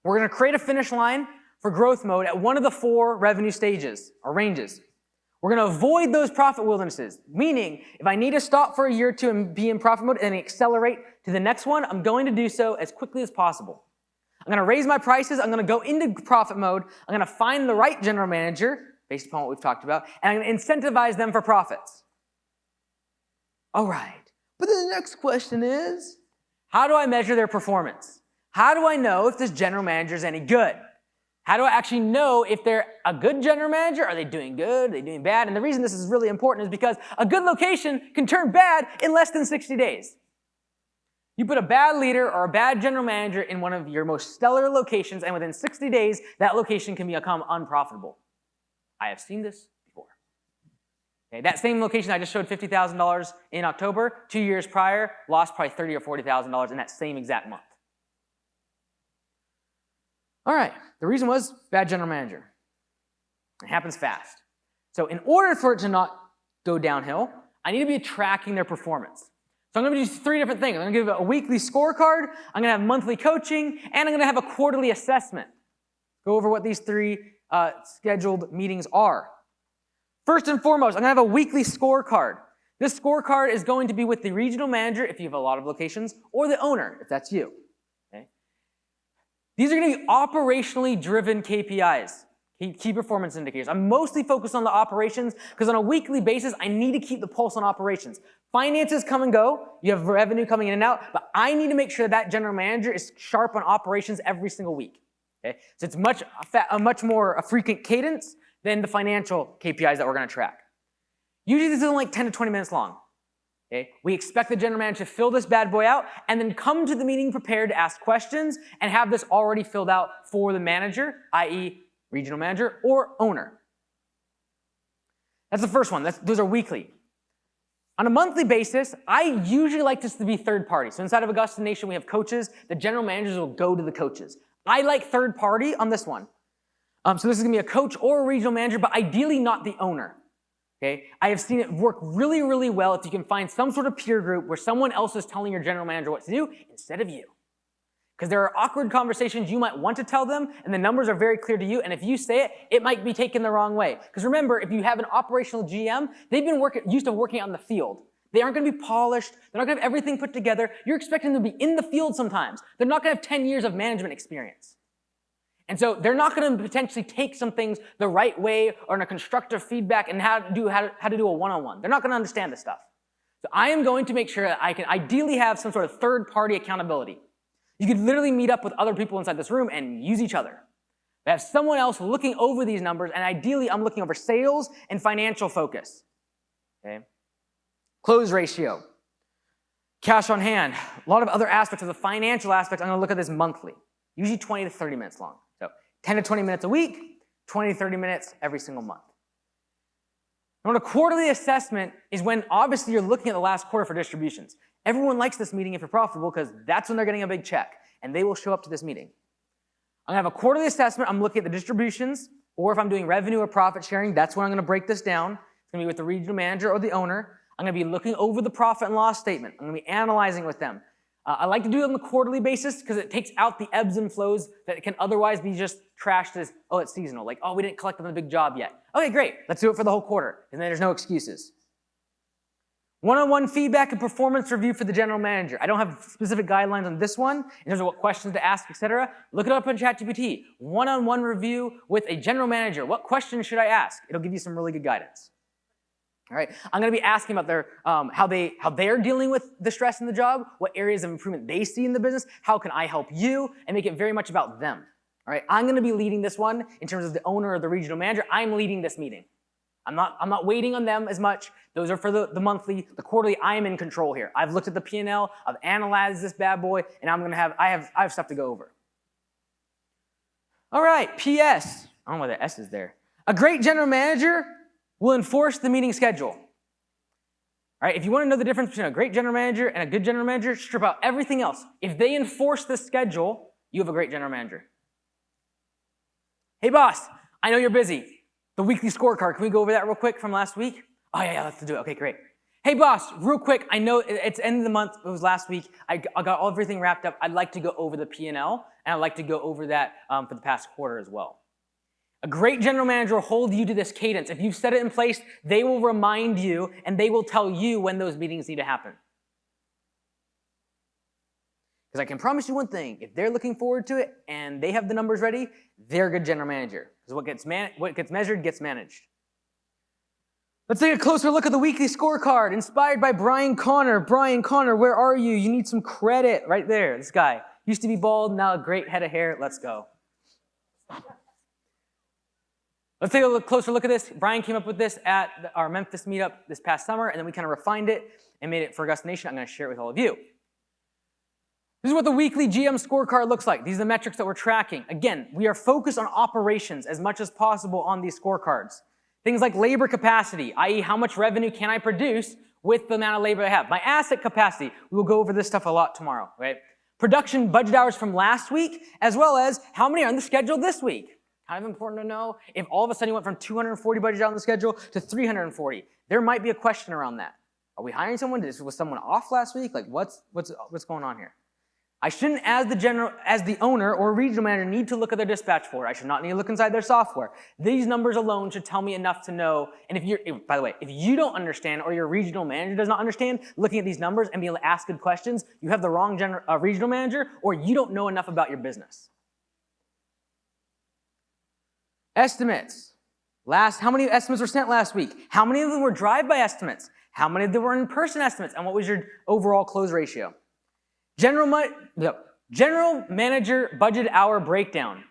we're going to create a finish line for growth mode at one of the 4 revenue stages or ranges. We're going to avoid those profit wildernesses, meaning if I need to stop for a year or two and be in profit mode and accelerate to the next one, I'm going to do so as quickly as possible. I'm going to raise my prices. I'm going to go into profit mode. I'm going to find the right general manager, based upon what we've talked about, and I'm going to incentivize them for profits. All right, but then the next question is, how do I measure their performance? How do I know if this general manager is any good? How do I actually know if they're a good general manager? Are they doing good? Are they doing bad? And the reason this is really important is because a good location can turn bad in less than 60 days. You put a bad leader or a bad general manager in one of your most stellar locations, and within 60 days, that location can become unprofitable. I have seen this before. Okay, that same location I just showed $50,000 in October, 2 years prior, lost probably $30,000 or $40,000 in that same exact month. All right, the reason was bad general manager. It happens fast. So in order for it to not go downhill, I need to be tracking their performance. So I'm going to do 3 different things. I'm going to give a weekly scorecard, I'm going to have monthly coaching, and I'm going to have a quarterly assessment. Go over what these 3 scheduled meetings are. First and foremost, I'm going to have a weekly scorecard. This scorecard is going to be with the regional manager, if you have a lot of locations, or the owner, if that's you. Okay? These are going to be operationally driven KPIs, key performance indicators. I'm mostly focused on the operations because on a weekly basis, I need to keep the pulse on operations. Finances come and go. You have revenue coming in and out, but I need to make sure that general manager is sharp on operations every single week. Okay? So it's a much more frequent cadence than the financial KPIs that we're going to track. Usually this is only like 10 to 20 minutes long. Okay? We expect the general manager to fill this bad boy out and then come to the meeting prepared to ask questions and have this already filled out for the manager, i.e. regional manager or owner. That's the first one. Those are weekly. On a monthly basis, I usually like this to be third party. So inside of Augusta Nation, we have coaches. The general managers will go to the coaches. I like third party on this one. So this is going to be a coach or a regional manager, but ideally not the owner. Okay? I have seen it work really, really well if you can find some sort of peer group where someone else is telling your general manager what to do instead of you. Because there are awkward conversations you might want to tell them, and the numbers are very clear to you, and if you say it, it might be taken the wrong way. Because remember, if you have an operational GM, they've been used to working out in the field. They aren't going to be polished. They're not going to have everything put together. You're expecting them to be in the field sometimes. They're not going to have 10 years of management experience. And so they're not going to potentially take some things the right way or in a constructive feedback and how to do a one-on-one. They're not going to understand this stuff. So I am going to make sure that I can ideally have some sort of third-party accountability. You could literally meet up with other people inside this room and use each other. I have someone else looking over these numbers, and ideally I'm looking over sales and financial focus. Okay? Close ratio. Cash on hand. A lot of other aspects of the financial aspects, I'm going to look at this monthly. Usually 20 to 30 minutes long. So 10 to 20 minutes a week, 20 to 30 minutes every single month. And a quarterly assessment is when obviously you're looking at the last quarter for distributions. Everyone likes this meeting if you're profitable because that's when they're getting a big check, and they will show up to this meeting. I'm going to have a quarterly assessment. I'm looking at the distributions, or if I'm doing revenue or profit sharing, that's when I'm going to break this down. It's going to be with the regional manager or the owner. I'm going to be looking over the profit and loss statement. I'm going to be analyzing with them. I like to do it on a quarterly basis because it takes out the ebbs and flows that can otherwise be just trashed as, oh, it's seasonal. Like, oh, we didn't collect on the big job yet. Okay, great. Let's do it for the whole quarter. And then there's no excuses. One-on-one feedback and performance review for the general manager. I don't have specific guidelines on this one in terms of what questions to ask, etc. Look it up on ChatGPT. One-on-one review with a general manager. What questions should I ask? It'll give you some really good guidance. All right, I'm going to be asking about their how they're dealing with the stress in the job, what areas of improvement they see in the business, how can I help you, and make it very much about them. All right, I'm going to be leading this one in terms of the owner or the regional manager. I'm leading this meeting. I'm not waiting on them as much. Those are for the monthly, the quarterly. I am in control here. I've looked at the P&L, I've analyzed this bad boy, and I have stuff to go over. All right, P.S. I don't know why the S is there. A great general manager will enforce the meeting schedule. All right, if you want to know the difference between a great general manager and a good general manager, strip out everything else. If they enforce the schedule, you have a great general manager. Hey boss, I know you're busy. The weekly scorecard, can we go over that real quick from last week? Oh yeah, let's do it. Okay, great. Hey boss, real quick, I know it's end of the month, it was last week. I got everything wrapped up. I'd like to go over the P&L, and I'd like to go over that for the past quarter as well. A great general manager will hold you to this cadence. If you've set it in place, they will remind you, and they will tell you when those meetings need to happen. Because I can promise you one thing, if they're looking forward to it and they have the numbers ready, they're a good general manager. Because what gets measured gets managed. Let's take a closer look at the weekly scorecard, inspired by Brian Connor. Brian Connor, where are you? You need some credit right there. This guy used to be bald, now a great head of hair. Let's go. Let's take a closer look at this. Brian came up with this at our Memphis meetup this past summer, and then we kind of refined it and made it for Augusta Nation. I'm going to share it with all of you. This is what the weekly GM scorecard looks like. These are the metrics that we're tracking. Again, we are focused on operations as much as possible on these scorecards. Things like labor capacity, i.e. how much revenue can I produce with the amount of labor I have. My asset capacity, we will go over this stuff a lot tomorrow, right? Production budget hours from last week, as well as how many are on the schedule this week. Kind of important to know. If all of a sudden you went from 240 budget hours on the schedule to 340, there might be a question around that. Are we hiring someone? Was someone off last week? Like what's going on here? I shouldn't, as the owner or regional manager, need to look at their dispatch board. I should not need to look inside their software. These numbers alone should tell me enough to know. And by the way, if you don't understand or your regional manager does not understand looking at these numbers and being able to ask good questions, you have the wrong regional manager or you don't know enough about your business. Estimates. How many estimates were sent last week? How many of them were drive-by estimates? How many of them were in-person estimates? And what was your overall close ratio? General manager budget hour breakdown.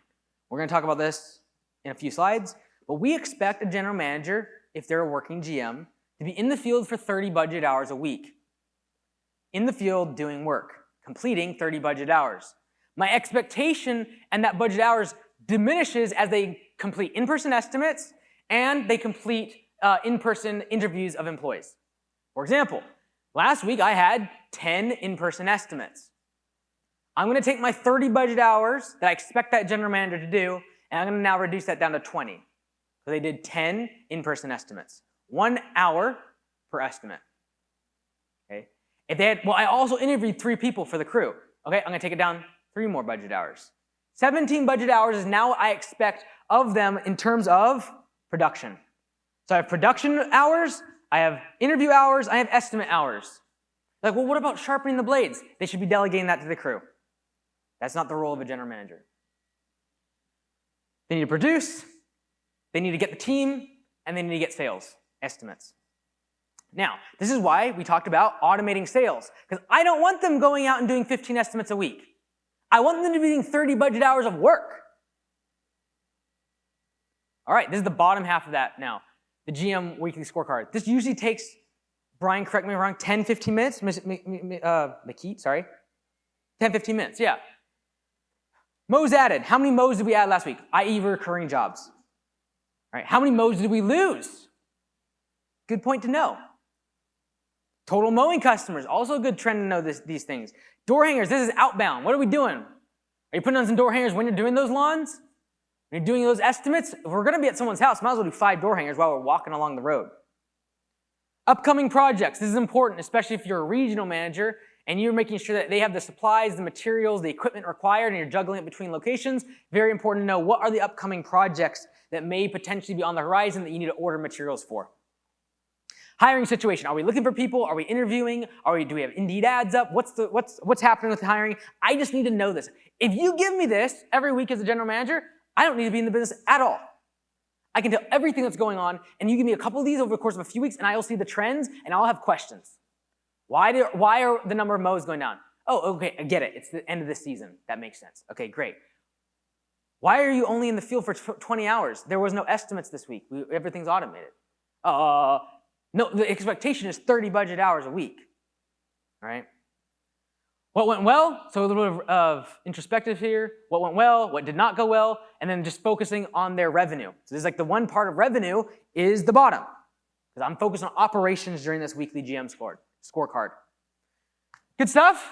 We're going to talk about this in a few slides, but we expect a general manager, if they're a working GM, to be in the field for 30 budget hours a week. In the field doing work, completing 30 budget hours. My expectation and that budget hours diminishes as they complete in-person estimates and they complete in-person interviews of employees. For example, last week I had 10 in-person estimates. I'm going to take my 30 budget hours that I expect that general manager to do, and I'm going to now reduce that down to 20. So they did 10 in-person estimates. 1 hour per estimate. Okay. If they had, well, I also interviewed 3 people for the crew. Okay, I'm going to take it down 3 more budget hours. 17 budget hours is now what I expect of them in terms of production. So I have production hours, I have interview hours, I have estimate hours. Like, well, what about sharpening the blades? They should be delegating that to the crew. That's not the role of a general manager. They need to produce, they need to get the team, and they need to get sales estimates. Now, this is why we talked about automating sales, because I don't want them going out and doing 15 estimates a week. I want them to be doing 30 budget hours of work. All right, this is the bottom half of that now, the GM weekly scorecard. This usually takes, Brian, correct me if I'm wrong, 10, 15 minutes? McKeat, sorry. 10, 15 minutes, yeah. Mo's added. How many Mo's did we add last week? I.e. recurring jobs. All right, how many Mo's did we lose? Good point to know. Total mowing customers, also a good trend to know these things. Door hangers, this is outbound. What are we doing? Are you putting on some door hangers when you're doing those lawns? When you're doing those estimates? If we're going to be at someone's house, might as well do 5 door hangers while we're walking along the road. Upcoming projects, this is important, especially if you're a regional manager and you're making sure that they have the supplies, the materials, the equipment required, and you're juggling it between locations. Very important to know what are the upcoming projects that may potentially be on the horizon that you need to order materials for. Hiring situation. Are we looking for people? Are we interviewing? Do we have Indeed ads up? What's happening with hiring? I just need to know this. If you give me this every week as a general manager, I don't need to be in the business at all. I can tell everything that's going on, and you give me a couple of these over the course of a few weeks, and I'll see the trends, and I'll have questions. Why are the number of mows going down? Oh, okay, I get it. It's the end of the season. That makes sense. Okay, great. Why are you only in the field for 20 hours? There was no estimates this week. Everything's automated. No, the expectation is 30 budget hours a week. All right? What went well? So a little bit of introspective here. What went well? What did not go well? And then just focusing on their revenue. So this is like the one part of revenue is the bottom. Because I'm focused on operations during this weekly GM scorecard. Good stuff?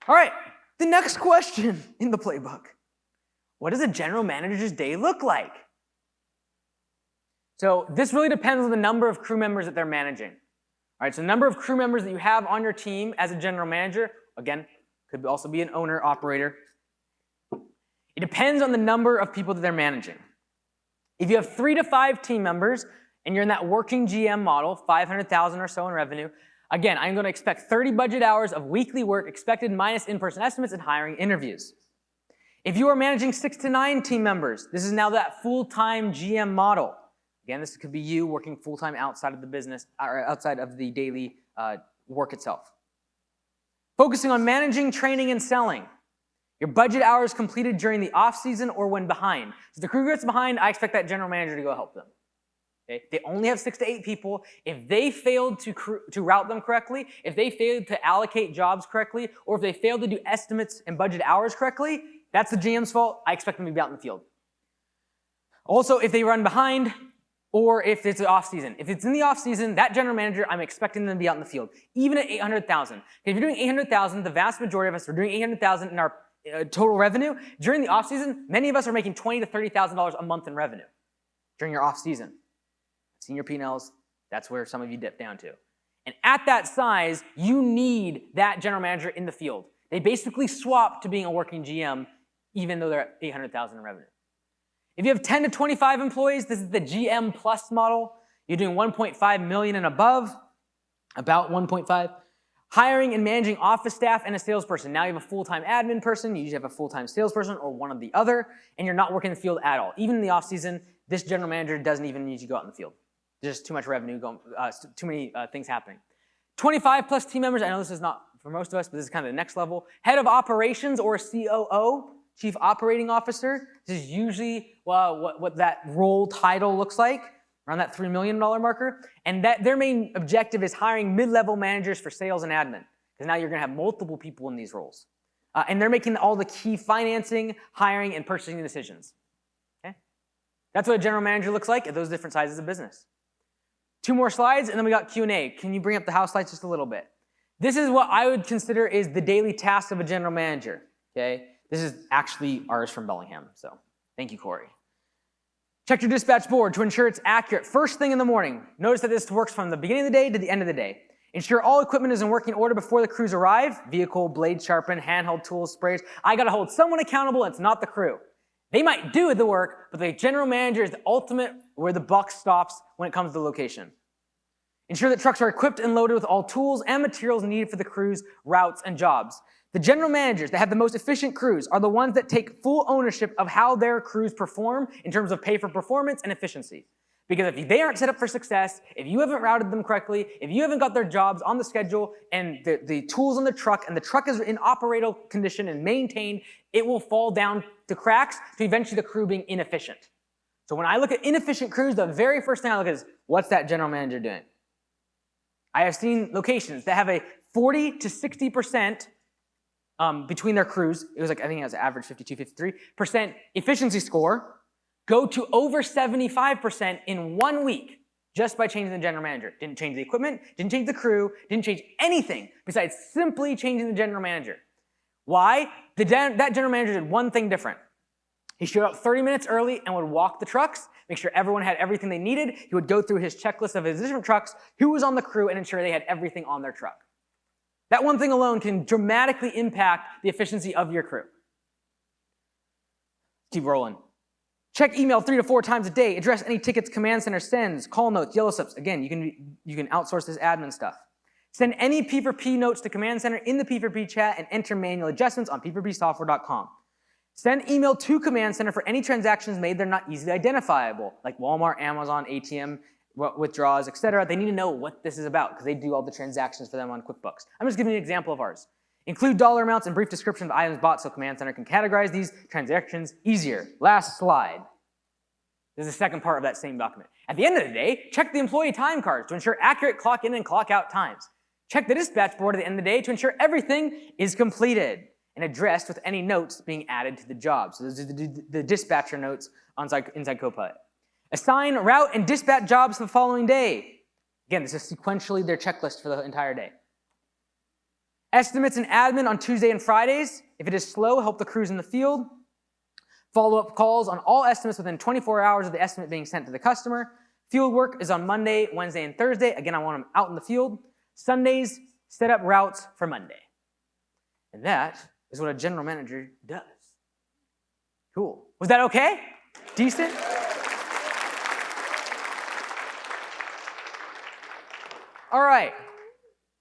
All right, the next question in the playbook. What does a general manager's day look like? So this really depends on the number of crew members that they're managing. All right, so the number of crew members that you have on your team as a general manager, again, could also be an owner, operator. It depends on the number of people that they're managing. If you have 3 to 5 team members and you're in that working GM model, 500,000 or so in revenue, again, I'm going to expect 30 budget hours of weekly work expected minus in-person estimates and hiring interviews. If you are managing 6 to 9 team members, this is now that full-time GM model. Again, this could be you working full-time outside of the business, or outside of the daily work itself. Focusing on managing, training, and selling. Your budget hours completed during the off-season or when behind. So if the crew gets behind, I expect that general manager to go help them. Okay? They only have 6 to 8 people. If they failed to route them correctly, if they failed to allocate jobs correctly, or if they failed to do estimates and budget hours correctly, that's the GM's fault. I expect them to be out in the field. Also, if they run behind, or if it's the off-season. If it's in the off-season, that general manager, I'm expecting them to be out in the field, even at 800,000. If you're doing 800,000, the vast majority of us are doing 800,000 in our total revenue. During the off-season, many of us are making $20,000 to $30,000 a month in revenue during your off-season. Senior P&Ls, that's where some of you dip down to. And at that size, you need that general manager in the field. They basically swap to being a working GM, even though they're at 800,000 in revenue. If you have 10 to 25 employees, this is the GM plus model. You're doing 1.5 million and above, about 1.5. Hiring and managing office staff and a salesperson. Now you have a full-time admin person, you usually have a full-time salesperson or one of the other, and you're not working in the field at all. Even in the off-season, this general manager doesn't even need to go out in the field. There's just too much revenue, too many things happening. 25 plus team members, I know this is not for most of us, but this is kind of the next level. Head of operations or COO. Chief Operating Officer. This is usually what that role title looks like, around that $3 million marker. And that their main objective is hiring mid-level managers for sales and admin, because now you're going to have multiple people in these roles. And they're making all the key financing, hiring, and purchasing decisions. Okay? That's what a general manager looks like at those different sizes of business. 2 more slides, and then we got Q&A. Can you bring up the house lights just a little bit? This is what I would consider is the daily task of a general manager. Okay? This is actually ours from Bellingham, so thank you, Corey. Check your dispatch board to ensure it's accurate. First thing in the morning. Notice that this works from the beginning of the day to the end of the day. Ensure all equipment is in working order before the crews arrive. Vehicle, blade sharpen, handheld tools, sprays. I gotta hold someone accountable, and it's not the crew. They might do the work, but the general manager is the ultimate where the buck stops when it comes to the location. Ensure that trucks are equipped and loaded with all tools and materials needed for the crew's routes and jobs. The general managers that have the most efficient crews are the ones that take full ownership of how their crews perform in terms of pay for performance and efficiency. Because if they aren't set up for success, if you haven't routed them correctly, if you haven't got their jobs on the schedule and the tools on the truck, and the truck is in operational condition and maintained, it will fall down to cracks to eventually the crew being inefficient. So when I look at inefficient crews, the very first thing I look at is, what's that general manager doing? I have seen locations that have a 40 to 60% between their crews, it was like, I think it was average 52, 53% efficiency score, go to over 75% in 1 week just by changing the general manager. Didn't change the equipment, didn't change the crew, didn't change anything besides simply changing the general manager. Why? That general manager did one thing different. He showed up 30 minutes early and would walk the trucks, make sure everyone had everything they needed. He would go through his checklist of his different trucks, who was on the crew, and ensure they had everything on their truck. That one thing alone can dramatically impact the efficiency of your crew. Keep rolling. Check email 3 to 4 times a day. Address any tickets command center sends, call notes, yellow slips. Again, you can outsource this admin stuff. Send any P4P notes to command center in the P4P chat and enter manual adjustments on p4psoftware.com. Send email to command center for any transactions made that are not easily identifiable, like Walmart, Amazon, ATM, withdrawals, etc. They need to know what this is about because they do all the transactions for them on QuickBooks. I'm just giving you an example of ours. Include dollar amounts and brief description of items bought so command center can categorize these transactions easier. Last slide. This is the second part of that same document. At the end of the day, check the employee time cards to ensure accurate clock in and clock out times. Check the dispatch board at the end of the day to ensure everything is completed and addressed with any notes being added to the job. So those are the dispatcher notes inside Copilot. Assign route and dispatch jobs for the following day. Again, this is sequentially their checklist for the entire day. Estimates and admin on Tuesday and Fridays. If it is slow, help the crews in the field. Follow-up calls on all estimates within 24 hours of the estimate being sent to the customer. Field work is on Monday, Wednesday, and Thursday. Again, I want them out in the field. Sundays, set up routes for Monday. And that is what a general manager does. Cool. Was that okay? Decent? All right.